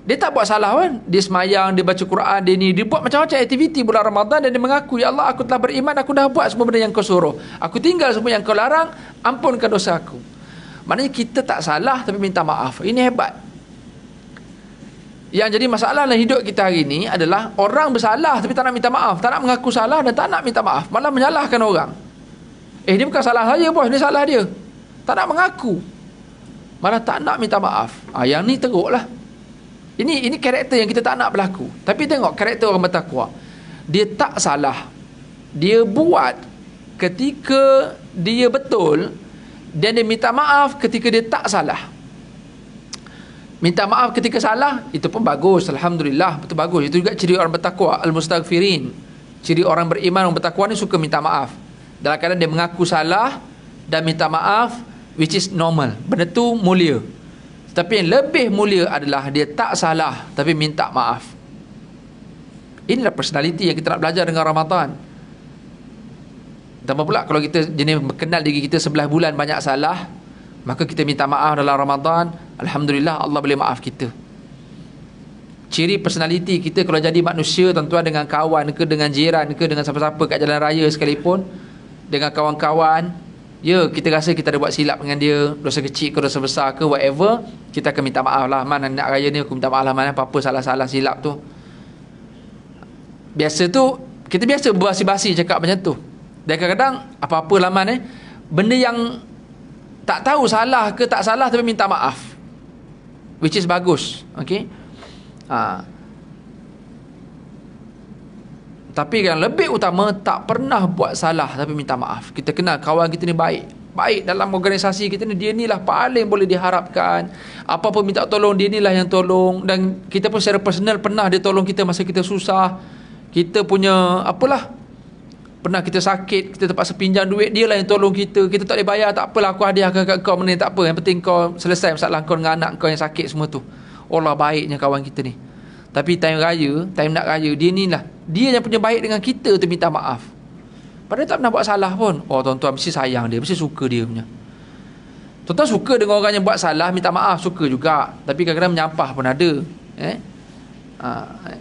Dia tak buat salah kan, dia semayang, dia baca Quran, dia buat macam-macam aktiviti bulan Ramadan, dan dia mengaku, ya Allah, aku telah beriman, aku dah buat semua benda yang kau suruh, aku tinggal semua yang kau larang, ampunkan dosa aku. Maknanya kita tak salah tapi minta maaf. Ini hebat. Yang jadi masalah dalam hidup kita hari ini adalah orang bersalah tapi tak nak minta maaf, tak nak mengaku salah dan tak nak minta maaf, malah menyalahkan orang. Dia bukan salah saya bos, ni salah dia. Tak nak mengaku, malah tak nak minta maaf. Yang ni teruk lah. Ini karakter yang kita tak nak berlaku. Tapi tengok karakter orang bertakwa. Dia tak salah. Dia buat ketika dia betul, dan dia minta maaf ketika dia tak salah. Minta maaf ketika salah, itu pun bagus, alhamdulillah, betul bagus. Itu juga ciri orang bertakwa, al-mustaghfirin. Ciri orang beriman, orang bertakwa ni suka minta maaf. Dalam keadaan dia mengaku salah dan minta maaf, which is normal. Benda tu mulia. Tapi yang lebih mulia adalah dia tak salah tapi minta maaf. Inilah personality yang kita nak belajar dengan Ramadan. Tambah pula kalau kita jenis kenal diri kita 11 bulan banyak salah, maka kita minta maaf dalam Ramadan, alhamdulillah Allah boleh maaf kita. Ciri personality kita kalau jadi manusia, tuan-tuan, dengan kawan ke, dengan jiran ke, dengan siapa-siapa kat jalan raya sekalipun, dengan kawan-kawan, ya, kita rasa kita ada buat silap dengan dia, dosa kecil ke dosa besar ke, whatever, kita akan minta maaf lah. Man, nak raya ni aku minta maaf lah, man, apa-apa salah-salah silap tu. Biasa tu, kita biasa berbasi-basi cakap macam tu. Dan kadang-kadang, apa-apa lah man, benda yang tak tahu salah ke tak salah tapi minta maaf, which is bagus. Okay. Tapi yang lebih utama, tak pernah buat salah tapi minta maaf. Kita kenal kawan kita ni baik dalam organisasi kita ni, dia ni lah paling boleh diharapkan. Apa-apa minta tolong, dia ni lah yang tolong. Dan kita pun secara personal pernah dia tolong kita masa kita susah. Kita punya apalah, pernah kita sakit, kita terpaksa pinjam duit, dia lah yang tolong kita. Kita tak boleh bayar, tak apalah, aku hadiahkan kat kau, benda tak apa, yang penting kau selesai masalah kau dengan anak kau yang sakit semua tu. Allah baiknya kawan kita ni. Tapi time nak raya, dia ni lah, dia yang punya baik dengan kita tu minta maaf. Padahal tak pernah buat salah pun. Oh tuan-tuan, mesti sayang dia, mesti suka dia punya. Tuan-tuan suka dengan orang yang buat salah, minta maaf, suka juga. Tapi kadang-kadang menyampah pun ada.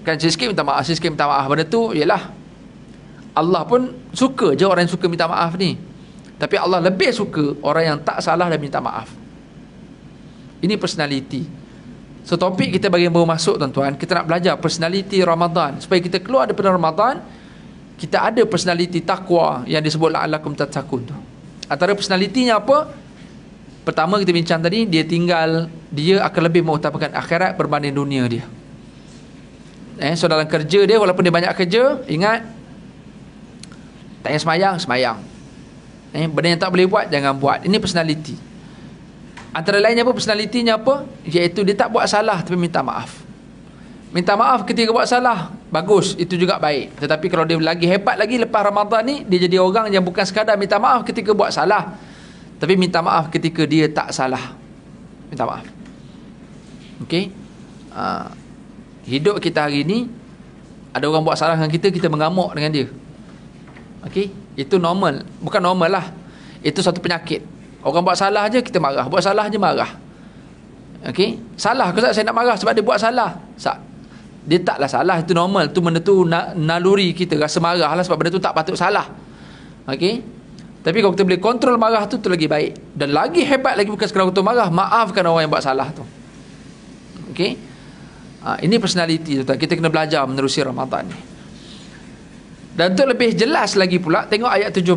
Kan sikit minta maaf, sikit minta maaf. Benda tu, yelah, Allah pun suka je orang yang suka minta maaf ni. Tapi Allah lebih suka orang yang tak salah dan minta maaf. Ini personality. So topik kita bagi yang baru masuk, tuan-tuan, kita nak belajar personality Ramadan. Supaya kita keluar daripada Ramadan, kita ada personality takwa yang disebut la'allakum tattaqun tu. Antara personalitinya apa? Pertama kita bincang tadi, dia akan lebih mengutamakan akhirat berbanding dunia dia. So dalam kerja dia, walaupun dia banyak kerja, ingat, tak payah semayang. Benda yang tak boleh buat, jangan buat. Ini personality. Antara lainnya apa personalitinya apa? Iaitu dia tak buat salah tapi minta maaf. Minta maaf ketika buat salah, bagus, itu juga baik. Tetapi kalau dia lagi hebat lagi lepas Ramadan ni, dia jadi orang yang bukan sekadar minta maaf ketika buat salah, tapi minta maaf ketika dia tak salah. Minta maaf. Okey? Hidup kita hari ni, ada orang buat salah dengan kita, kita mengamuk dengan dia. Okey? Itu normal. Bukan normal lah. Itu satu penyakit. Orang buat salah je kita marah, buat salah je marah. Okey? Salah ke tak saya nak marah sebab dia buat salah? Dia taklah salah, itu normal. Tu benda tu naluri kita rasa marah lah sebab benda tu tak patut salah. Okey? Tapi kalau kita boleh kontrol marah tu lagi baik. Dan lagi hebat lagi, bukan sekadar kontrol marah, maafkan orang yang buat salah tu. Okey? Ini personality tu. Kita kena belajar menerusi Ramadan ni. Dan untuk lebih jelas lagi pula, tengok ayat 17.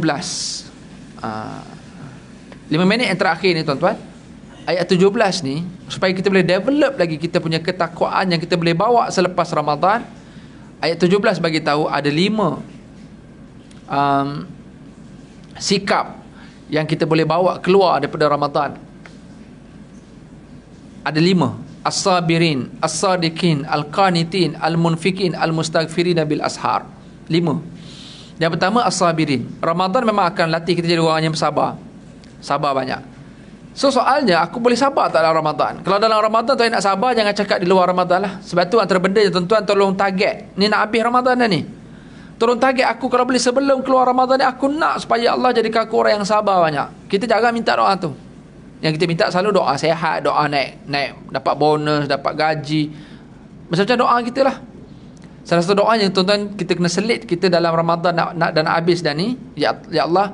5 minit yang terakhir ni, tuan-tuan. Ayat 17 ni, supaya kita boleh develop lagi kita punya ketakwaan yang kita boleh bawa selepas Ramadan. Ayat 17 bagi tahu ada 5 sikap yang kita boleh bawa keluar daripada Ramadan. Ada 5. As-sabirin, as-sadiqin, al-qanitin, al-munfikin, al-mustaghfirin bil ashar. 5. Yang pertama, as-sabirin. Ramadan memang akan latih kita jadi orang yang bersabar. Sabar banyak. So soalnya, aku boleh sabar tak dalam Ramadan? Kalau dalam Ramadan tuan nak sabar, jangan cakap di luar Ramadan lah. Sebab tu antara benda yang tuan-tuan tolong target. Ni nak habis Ramadan dah ni. Tolong target aku, kalau boleh sebelum keluar Ramadan ni, aku nak supaya Allah jadikan aku orang yang sabar banyak. Kita jarang minta doa tu. Yang kita minta selalu doa sehat, doa naik, dapat bonus, dapat gaji. Macam-macam doa kita lah. Salah satu doa yang tuan-tuan kita kena selit kita dalam Ramadan nak habis dah ni, ya Allah,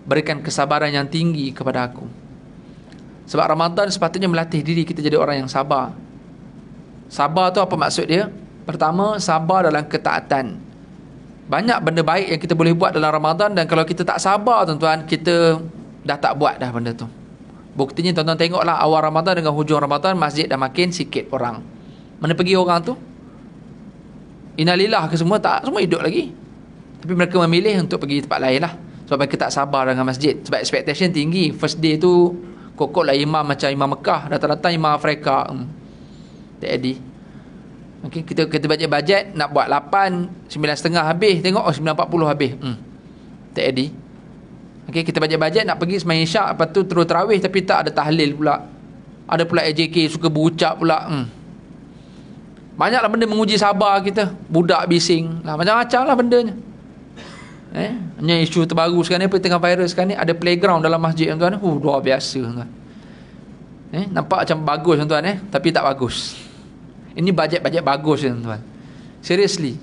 berikan kesabaran yang tinggi kepada aku. Sebab Ramadan sepatutnya melatih diri kita jadi orang yang sabar. Sabar tu apa maksud dia? Pertama, sabar dalam ketaatan. Banyak benda baik yang kita boleh buat dalam Ramadan, dan kalau kita tak sabar, tuan-tuan, kita dah tak buat dah benda tu. Buktinya tuan-tuan tengoklah awal Ramadan dengan hujung Ramadan, masjid dah makin sikit orang. Mana pergi orang tu? Innalillah ke semua? Tak, semua hidup lagi. Tapi mereka memilih untuk pergi tempat lain lah. Sebab mereka tak sabar dengan masjid. Sebab expectation tinggi. First day tu kokok lah imam macam imam Mekah, datang-datang imam Afrika. Tak jadi. Okay, kita bajet nak buat 8, 9.30 habis. Tengok 9.40 habis. Tak jadi. Okay, kita bajet nak pergi sembahyang isyak, lepas tu terus tarawih tapi tak ada tahlil pula. Ada pula AJK suka berucap pula. Banyaklah benda menguji sabar kita. Budak bising lah, macam-macam lah bendanya. Hanya isu terbaru sekarang ni apa tengah viral sekarang ni, ada playground dalam masjid tuan-tuan. Luar biasa tuan. Nampak macam bagus tuan-tuan tapi tak bagus. Ini bajet bagus tuan-tuan. Seriously.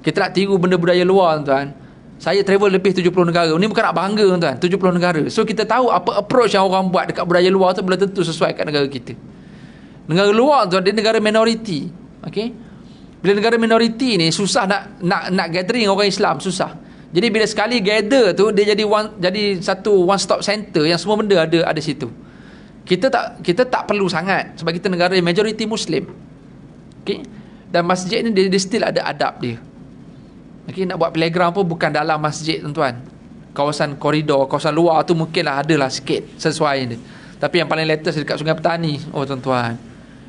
Kita nak tiru benda budaya luar tuan-tuan. Saya travel lebih 70 negara. Ini bukan nak bangga tuan-tuan, 70 negara. So kita tahu apa approach yang orang buat dekat budaya luar tu belum tentu sesuai kat negara kita. Negara luar tuan, dia negara minoriti. Okey. Bila negara minoriti ni susah nak gathering orang Islam, susah. Jadi bila sekali gather tu dia jadi satu one stop center yang semua benda ada situ. Kita tak perlu sangat sebab kita negara majoriti Muslim. Okey. Dan masjid ni dia still ada adab dia. Okey, nak buat playground pun bukan dalam masjid tuan-tuan. Kawasan koridor, kawasan luar tu mungkinlah adalah sikit sesuai dia. Tapi yang paling latest dekat Sungai Petani. Oh tuan-tuan,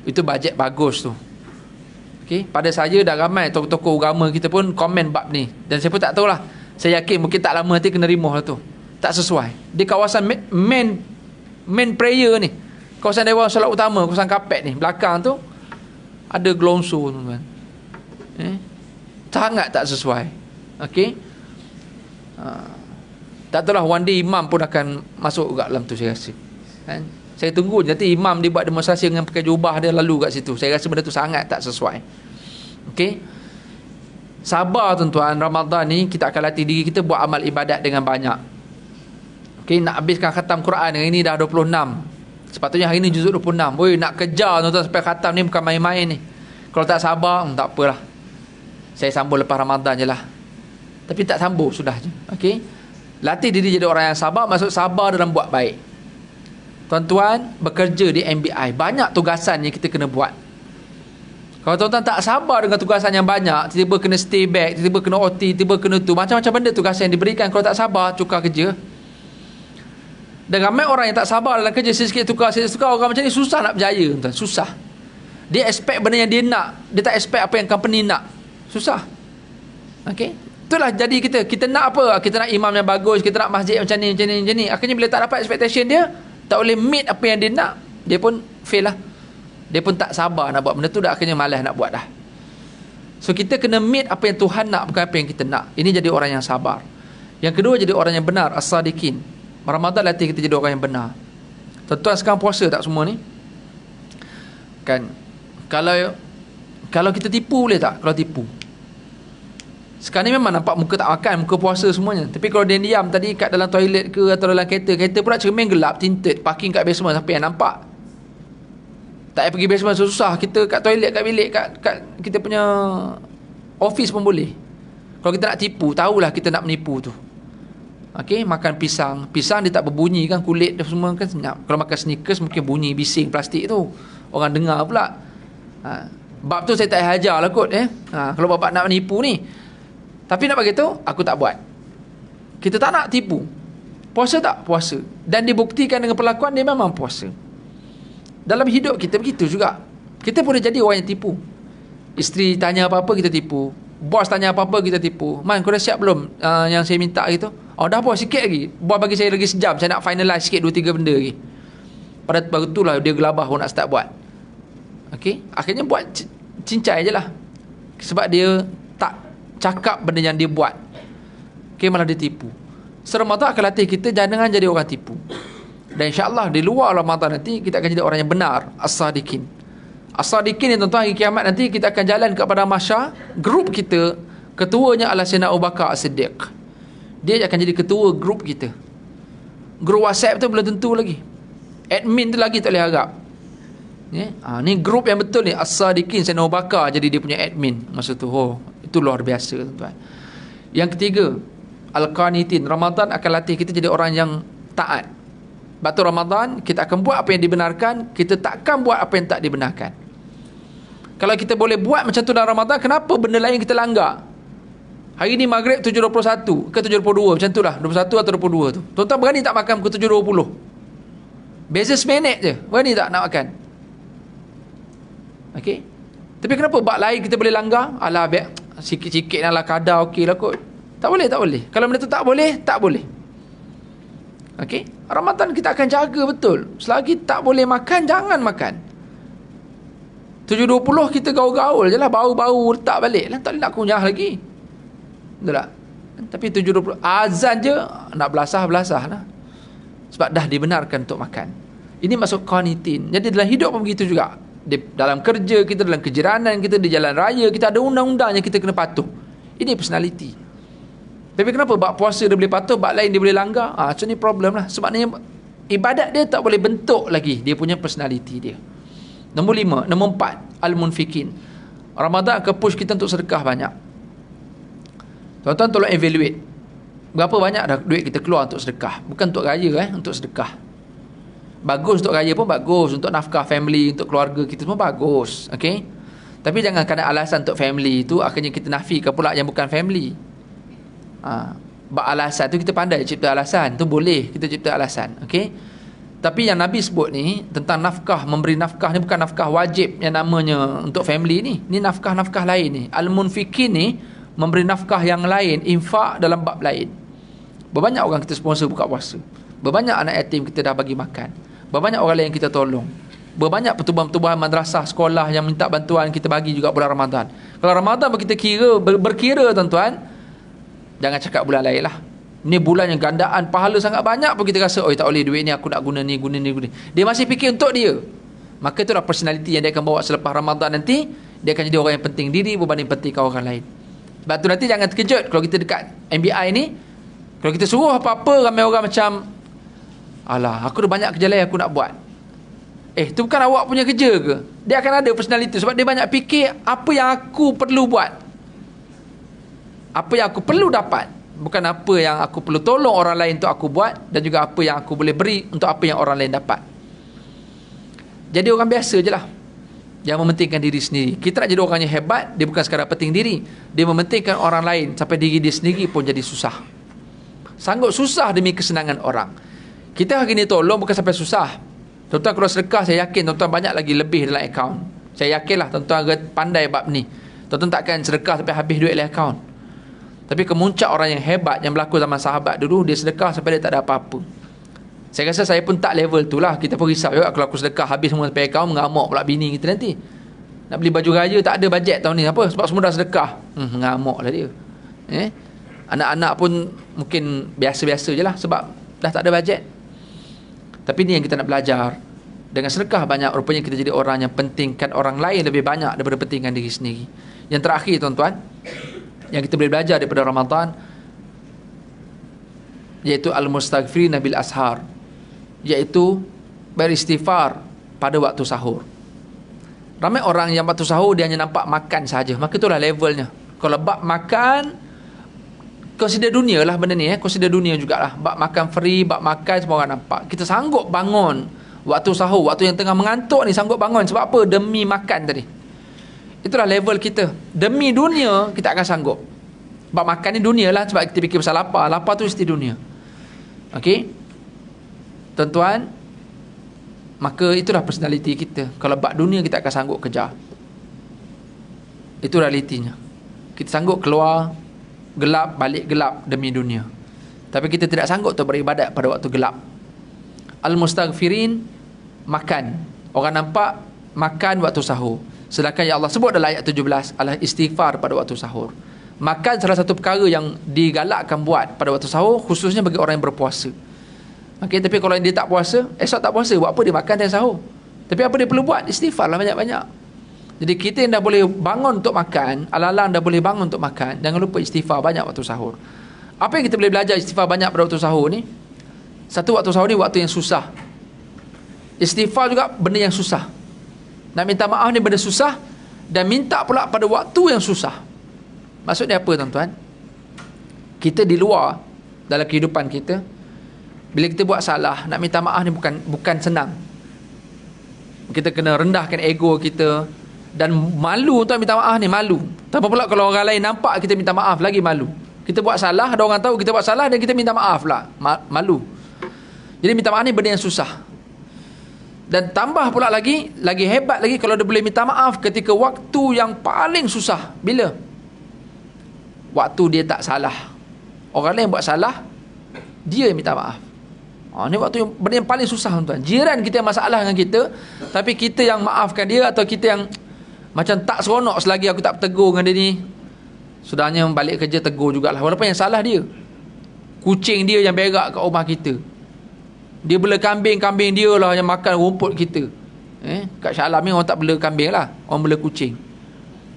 itu bajet bagus tu. Okey, pada saya dah ramai tokoh-tokoh agama kita pun komen bab ni. Dan saya pun tak tahulah. Saya yakin mungkin tak lama nanti kena rimuh lah tu. Tak sesuai. Di kawasan main prayer ni, kawasan dewan solat utama, kawasan kapet ni, belakang tu ada gelongso tuan-tuan. Sangat tak sesuai. Okey. Tak tahulah one day imam pun akan masuk kat dalam tu saya rasa. Kan? Saya tunggu nanti imam dia buat demonstrasi dengan pakai jubah dia lalu kat situ. Saya rasa benda tu sangat tak sesuai. Okey. Sabar tuan-tuan, Ramadan ni kita akan latih diri kita buat amal ibadat dengan banyak. Okey, nak habiskan khatam Quran hari ni dah 26. Sepatutnya hari ni juzuk 26. Boy, nak kejar tuan-tuan sampai khatam ni bukan main-main ni. Kalau tak sabar, tak apalah. Saya sambung lepas Ramadan je lah. Tapi tak sambung, sudah je. Okey. Latih diri jadi orang yang sabar. Maksud sabar dalam buat baik. Tuan-tuan bekerja di MBI, banyak tugasan yang kita kena buat. Kalau tuan-tuan tak sabar dengan tugasan yang banyak, tiba-tiba kena stay back, tiba-tiba kena OT, tiba-tiba kena tu, macam-macam benda tugasan yang diberikan. Kalau tak sabar, tukar kerja. Dan ramai orang yang tak sabar dalam kerja, sikit tukar, orang macam ni susah nak berjaya tuan-tuan. Susah. Dia expect benda yang dia nak, dia tak expect apa yang company nak. Susah. Okey. Itulah jadi kita nak apa? Kita nak imam yang bagus, kita nak masjid macam ni. Akhirnya bila tak dapat expectation dia, tak boleh meet apa yang dia nak, dia pun fail lah. Dia pun tak sabar nak buat benda tu, dah akhirnya malas nak buat dah. So kita kena meet apa yang Tuhan nak, bukan apa yang kita nak. Ini jadi orang yang sabar. Yang kedua, jadi orang yang benar, as-sadiqin. Ramadan latih kita jadi orang yang benar. Tuan-tuan sekarang puasa tak semua ni? Kan kalau kita tipu boleh tak? Kalau tipu, sekarang ni memang nampak muka tak makan, muka puasa semuanya. Tapi kalau dia diam tadi kat dalam toilet ke atau dalam kereta pula cermin gelap, tinted, parking kat basement, siapa yang nampak? Tak payah pergi basement susah. Kita kat toilet, kat bilik, kat kita punya office pun boleh. Kalau kita nak tipu, tahulah kita nak menipu tu. Okey, makan pisang dia tak berbunyi kan, kulit dia semua kan senyap. Kalau makan Snickers mungkin bunyi bising plastik tu, orang dengar pula. Bab tu saya tak hajar lah kot kalau bapak nak menipu ni. Tapi nak bagi tahu, aku tak buat. Kita tak nak tipu. Puasa tak? Puasa. Dan dibuktikan dengan perlakuan dia memang puasa. Dalam hidup kita begitu juga. Kita boleh jadi orang yang tipu. Isteri tanya apa-apa kita tipu. Bos tanya apa-apa kita tipu. Man, kau dah siap belum yang saya minta gitu? Oh dah bos, sikit lagi. Bos bagi saya lagi sejam, saya nak finalize sikit 2-3 benda lagi. Pada baru itulah dia gelabah pun nak start buat. Okey, akhirnya buat cincai je lah. Sebab dia tak cakap benda yang dia buat. Okey, malah dia tipu. Ramadan akan latih kita jangan jadi orang tipu. Dan insya-Allah di luar Ramadan nanti kita akan jadi orang yang benar, as-sadiqin. As-sadiqin ni tuan-tuan, hari kiamat nanti kita akan jalan kepada mahsyar, grup kita ketuanya adalah Sayyidina Abu Bakar As-Siddiq. Dia akan jadi ketua grup kita. Grup WhatsApp tu belum tentu lagi. Admin tu lagi tak boleh harap. Ni grup yang betul ni, As-Sadiqin, Sayyidina Abu Bakar jadi dia punya admin masa tu. Itu luar biasa tuan-tuan. Yang ketiga, Al-Qanitin. Ramadan akan latih kita jadi orang yang taat. Batu Ramadan kita akan buat apa yang dibenarkan, kita takkan buat apa yang tak dibenarkan. Kalau kita boleh buat macam tu dalam Ramadan, kenapa benda lain kita langgar? Hari ni maghrib 7.21 ke 7.22, macam tu lah, 21 atau 22 tu. Tuan-tuan berani tak makan pukul 7.20? Beza seminit je, berani tak nak makan? Okey. Tapi kenapa bab lain kita boleh langgar? Alah, sikit-sikit lah kadar okey lah kot. Tak boleh, tak boleh. Kalau benda tu tak boleh, tak boleh. Okey. Ramadan kita akan jaga betul. Selagi tak boleh makan, jangan makan. 7.20 kita gaul-gaul je lah, bau-bau letak balik lah, tak boleh nak kunyah lagi. Betul tak? Tapi 7.20 azan je nak belasah-belasah lah. Sebab dah dibenarkan untuk makan. Ini masuk qanitin. Jadi dalam hidup pun begitu juga. Dalam kerja kita, dalam kejiranan kita, di jalan raya kita ada undang-undang yang kita kena patuh. Ini personality. Tapi kenapa bab puasa dia boleh patuh, bab lain dia boleh langgar? Macam ni problem lah. Sebabnya ibadat dia tak boleh bentuk lagi dia punya personality dia. Nombor 5. Nombor 4, al-munfikin. Ramadan akan push kita untuk sedekah banyak. Tuan-tuan tolong evaluate berapa banyak dah duit kita keluar untuk sedekah. Bukan untuk raya, untuk sedekah. Bagus untuk raya pun bagus, untuk nafkah family, untuk keluarga kita semua bagus. Okay? Tapi jangan kerana alasan untuk family tu akhirnya kita nafikan pula yang bukan family. Bab alasan tu kita pandai cipta alasan, tu boleh kita cipta alasan. Okay? Tapi yang Nabi sebut ni tentang nafkah, memberi nafkah ni bukan nafkah wajib yang namanya untuk family ni. Ni nafkah-nafkah lain ni. Al-munfikin ni memberi nafkah yang lain, infak dalam bab lain. Berbanyak orang kita sponsor buka puasa. Berbanyak anak yatim kita dah bagi makan. Berbanyak orang lain kita tolong. Berbanyak pertubuhan-pertubuhan madrasah, sekolah yang minta bantuan kita bagi juga bulan Ramadan. Kalau Ramadan kita berkira tuan-tuan, jangan cakap bulan lain lah. Ni bulan yang gandaan pahala sangat banyak pun kita rasa, tak boleh, duit ni aku nak guna ni. Dia masih fikir untuk dia. Maka itulah personality yang dia akan bawa selepas Ramadan nanti. Dia akan jadi orang yang penting diri berbanding pentingkan orang lain. Sebab tu nanti jangan terkejut kalau kita dekat MBI ni, kalau kita suruh apa-apa, ramai orang macam, alah, aku dah banyak kerja lain aku nak buat. Tu bukan awak punya kerja ke? Dia akan ada personality sebab dia banyak fikir apa yang aku perlu buat, apa yang aku perlu dapat, bukan apa yang aku perlu tolong orang lain untuk aku buat, dan juga apa yang aku boleh beri untuk apa yang orang lain dapat. Jadi orang biasa je lah yang mementingkan diri sendiri. Kita nak jadi orang yang hebat, dia bukan sekadar penting diri, dia mementingkan orang lain sampai diri dia sendiri pun jadi susah. Sanggup susah demi kesenangan orang. Kita hari ni tolong bukan sampai susah. Tuan-tuan kalau sedekah, saya yakin tuan-tuan banyak lagi lebih dalam akaun. Saya yakinlah tuan-tuan pandai bab ni. Tuan-tuan takkan sedekah sampai habis duit dalam akaun. Tapi kemuncak orang yang hebat yang berlaku zaman sahabat dulu, dia sedekah sampai dia tak ada apa-apa. Saya rasa saya pun tak level tu lah. Kita pun risau juga kalau aku sedekah habis semua sampai akaun, mengamuk pula bini kita nanti. Nak beli baju raya tak ada bajet tahun ni. Apa? Sebab semua dah sedekah. Mengamuk lah dia. Anak-anak pun mungkin biasa-biasa je lah sebab dah tak ada bajet. Tapi ni yang kita nak belajar. Dengan sedekah banyak, rupanya kita jadi orang yang pentingkan orang lain lebih banyak daripada pentingkan diri sendiri. Yang terakhir tuan-tuan, yang kita boleh belajar daripada Ramadan, iaitu al-mustaghfirin bil ashar, iaitu beristighfar pada waktu sahur. Ramai orang yang waktu sahur dia hanya nampak makan saja. Maka itulah levelnya. Kalau bab makan, consider dunia lah benda ni, consider dunia jugalah. Bab makan free, bab makan semua orang nampak. Kita sanggup bangun waktu sahur, waktu yang tengah mengantuk ni sanggup bangun. Sebab apa? Demi makan tadi. Itulah level kita. Demi dunia kita akan sanggup. Bab makan ni dunia lah, sebab kita fikir pasal lapar. Lapar tu mesti dunia. Okey, tuan-tuan, maka itulah personality kita. Kalau bab dunia kita akan sanggup kejar. Itu realitinya. Kita sanggup keluar gelap, balik gelap demi dunia. Tapi kita tidak sanggup untuk beribadat pada waktu gelap. Al-mustaghfirin, makan. Orang nampak makan waktu sahur. Sedangkan yang Allah sebut dalam ayat 17 adalah istighfar pada waktu sahur. Makan salah satu perkara yang digalakkan buat pada waktu sahur, khususnya bagi orang yang berpuasa. Okey, tapi kalau dia tak puasa, esok tak puasa, buat apa dia makan dan sahur? Tapi apa dia perlu buat? Istighfar lah banyak-banyak. Jadi kita yang dah boleh bangun untuk makan, alang-alang dah boleh bangun untuk makan, jangan lupa istighfar banyak waktu sahur. Apa yang kita boleh belajar istighfar banyak pada waktu sahur ni? Satu, waktu sahur ni waktu yang susah. Istighfar juga benda yang susah. Nak minta maaf ni benda susah, dan minta pula pada waktu yang susah. Maksudnya apa tuan-tuan? Kita di luar dalam kehidupan kita, bila kita buat salah, nak minta maaf ni bukan senang. Kita kena rendahkan ego kita, Dan malu untuk minta maaf ni, malu. Tambah pula kalau orang lain nampak kita minta maaf, lagi malu. Kita buat salah, ada orang tahu kita buat salah dan kita minta maaf pula, malu. Jadi minta maaf ni benda yang susah. Dan tambah pula lagi hebat lagi kalau dia boleh minta maaf ketika waktu yang paling susah. Bila? Waktu dia tak salah. Orang lain buat salah, dia yang minta maaf. Ni waktu yang benda yang paling susah, tuan. Jiran kita yang masalah dengan kita, tapi kita yang maafkan dia, atau kita yang macam tak seronok selagi aku tak bertegur dengan dia ni. Sudahnya balik kerja tegur jugalah, walaupun yang salah dia. Kucing dia yang berak kat rumah kita. Dia bela kambing dia lah yang makan rumput kita. Kat Shah Alam ni orang tak bela kambing lah, orang bela kucing.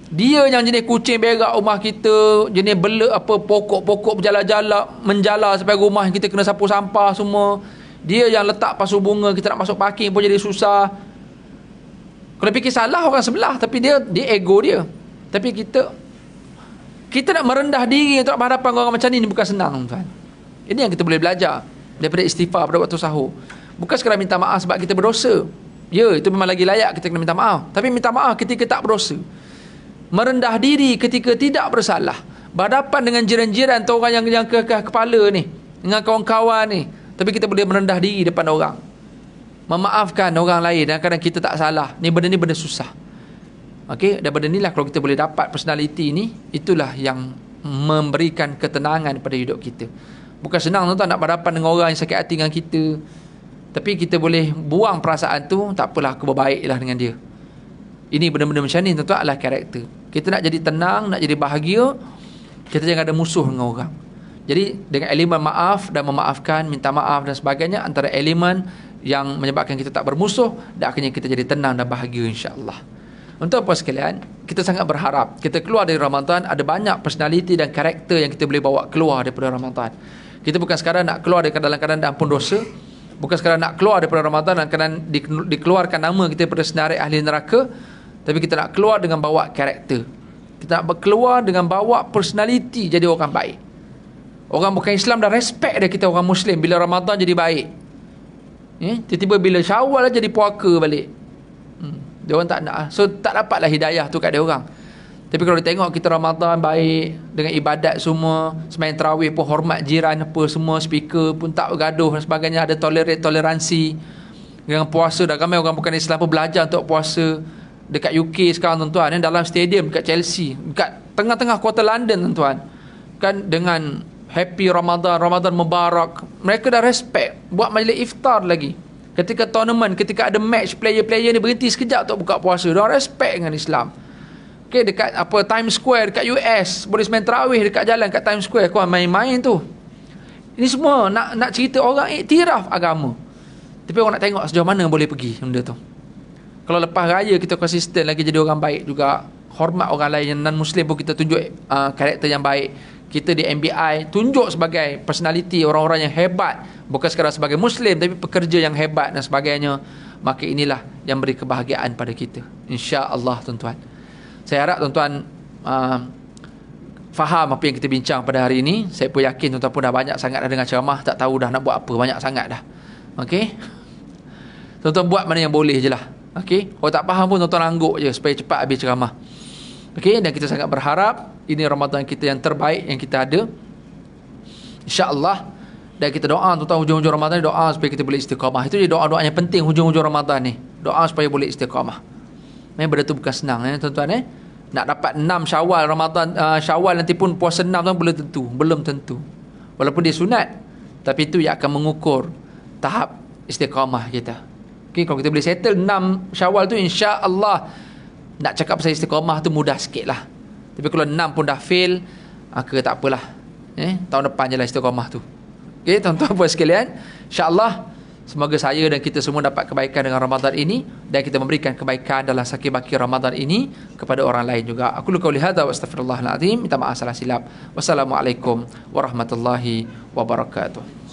Dia yang jenis kucing berak rumah kita, jenis bela apa pokok-pokok berjala-jala, menjala sampai rumah kita kena sapu sampah semua. Dia yang letak pasu bunga, kita nak masuk parking pun jadi susah. Kalau fikir salah orang sebelah, tapi dia ego dia. Tapi kita nak merendah diri untuk berhadapan orang macam ni bukan senang, tuan. Ini yang kita boleh belajar daripada istighfar pada waktu sahur. Bukan sekadar minta maaf sebab kita berdosa. Ya, itu memang lagi layak kita kena minta maaf. Tapi minta maaf ketika tak berdosa. Merendah diri ketika tidak bersalah. Berhadapan dengan jiran-jiran atau orang yang kekeh kepala ni, dengan kawan-kawan ni, tapi kita boleh merendah diri depan orang, memaafkan orang lain dan kadang kita tak salah. Benda ni benda susah. Okey, dan benda ni lah kalau kita boleh dapat personality ni, itulah yang memberikan ketenangan pada hidup kita. Bukan senang tuan nak berhadapan dengan orang yang sakit hati dengan kita, tapi kita boleh buang perasaan tu, tak apalah, aku berbaiklah dengan dia. Ini benda-benda macam ni tuan-tuan adalah karakter. Kita nak jadi tenang, nak jadi bahagia, kita jangan ada musuh dengan orang. Jadi dengan elemen maaf dan memaafkan, minta maaf dan sebagainya, antara elemen yang menyebabkan kita tak bermusuh, dan akhirnya kita jadi tenang dan bahagia, insya-Allah. Untuk apa sekalian, kita sangat berharap kita keluar dari Ramadan ada banyak personality dan karakter yang kita boleh bawa keluar daripada Ramadan. Kita bukan sekadar nak keluar dalam keadaan ampun dosa, bukan sekadar nak keluar daripada Ramadan dan keadaan dikeluarkan nama kita daripada senarai ahli neraka, tapi kita nak keluar dengan bawa karakter. Kita nak keluar dengan bawa personality jadi orang baik. Orang bukan Islam dah respect dia kita orang Muslim bila Ramadan jadi baik. Tiba-tiba bila Syawal jadi puaka balik. Dia orang tak nak. So tak dapatlah hidayah tu kat dia orang. Tapi kalau dia tengok kita Ramadan baik, dengan ibadat semua, sembahyang tarawih pun hormat jiran apa semua, speaker pun tak bergaduh dan sebagainya, ada toleransi. Dengan puasa dah ramai orang bukan Islam pun belajar untuk puasa. Dekat UK sekarang tuan-tuan, dalam stadium dekat Chelsea, dekat tengah-tengah kota London tuan-tuan, kan dengan happy Ramadan Mubarak, mereka dah respect, buat majlis iftar lagi. Ketika tournament, ketika ada match, player-player ni berhenti sekejap untuk buka puasa. Dia respect dengan Islam. Okay, dekat Times Square dekat US, boleh sembang tarawih dekat jalan kat Times Square, kau main-main tu. Ini semua nak cerita orang iktiraf agama. Tapi orang nak tengok sejauh mana boleh pergi benda tu. Kalau lepas raya kita konsisten lagi jadi orang baik juga, hormat orang lain yang non-Muslim pun kita tunjuk karakter yang baik. Kita di MBI tunjuk sebagai personality orang-orang yang hebat, bukan sekadar sebagai Muslim tapi pekerja yang hebat dan sebagainya. Maka inilah yang beri kebahagiaan pada kita, insya-Allah tuan-tuan. Saya harap tuan-tuan faham apa yang kita bincang pada hari ini. Saya pun yakin tuan-tuan pun dah banyak sangat dah dengar ceramah, tak tahu dah nak buat apa, banyak sangat dah. Okey, tuan-tuan buat mana yang boleh je lah. Okey, kalau tak faham pun tuan-tuan angguk je supaya cepat habis ceramah. Okey, dan kita sangat berharap ini Ramadan kita yang terbaik yang kita ada, insya-Allah. Dan kita doa tuan-tuan hujung-hujung Ramadan ni, doa supaya kita boleh istiqamah. Itu je doa-doa yang penting hujung-hujung Ramadan ni, doa supaya boleh istiqamah. Memang benda tu bukan senang tuan-tuan. Nak dapat 6 Syawal Ramadan, Syawal nanti pun puasa 6 tu belum tentu. Walaupun dia sunat, tapi itu yang akan mengukur tahap istiqamah kita. Okey, kalau kita boleh settle 6 Syawal tu, insya-Allah nak cakap pasal istiqamah tu mudah sikit lah. Tapi kalau 6 pun dah fail, maka tak apalah. Tahun depan je lah istiqamah tu. Okey, tuan-tuan puan sekalian, insya-Allah semoga saya dan kita semua dapat kebaikan dengan Ramadan ini, dan kita memberikan kebaikan dalam sakit-baki Ramadan ini kepada orang lain juga. Aku qauli hadza wa astaghfirullahal azim. Minta maaf salah silap. Wassalamualaikum warahmatullahi wabarakatuh.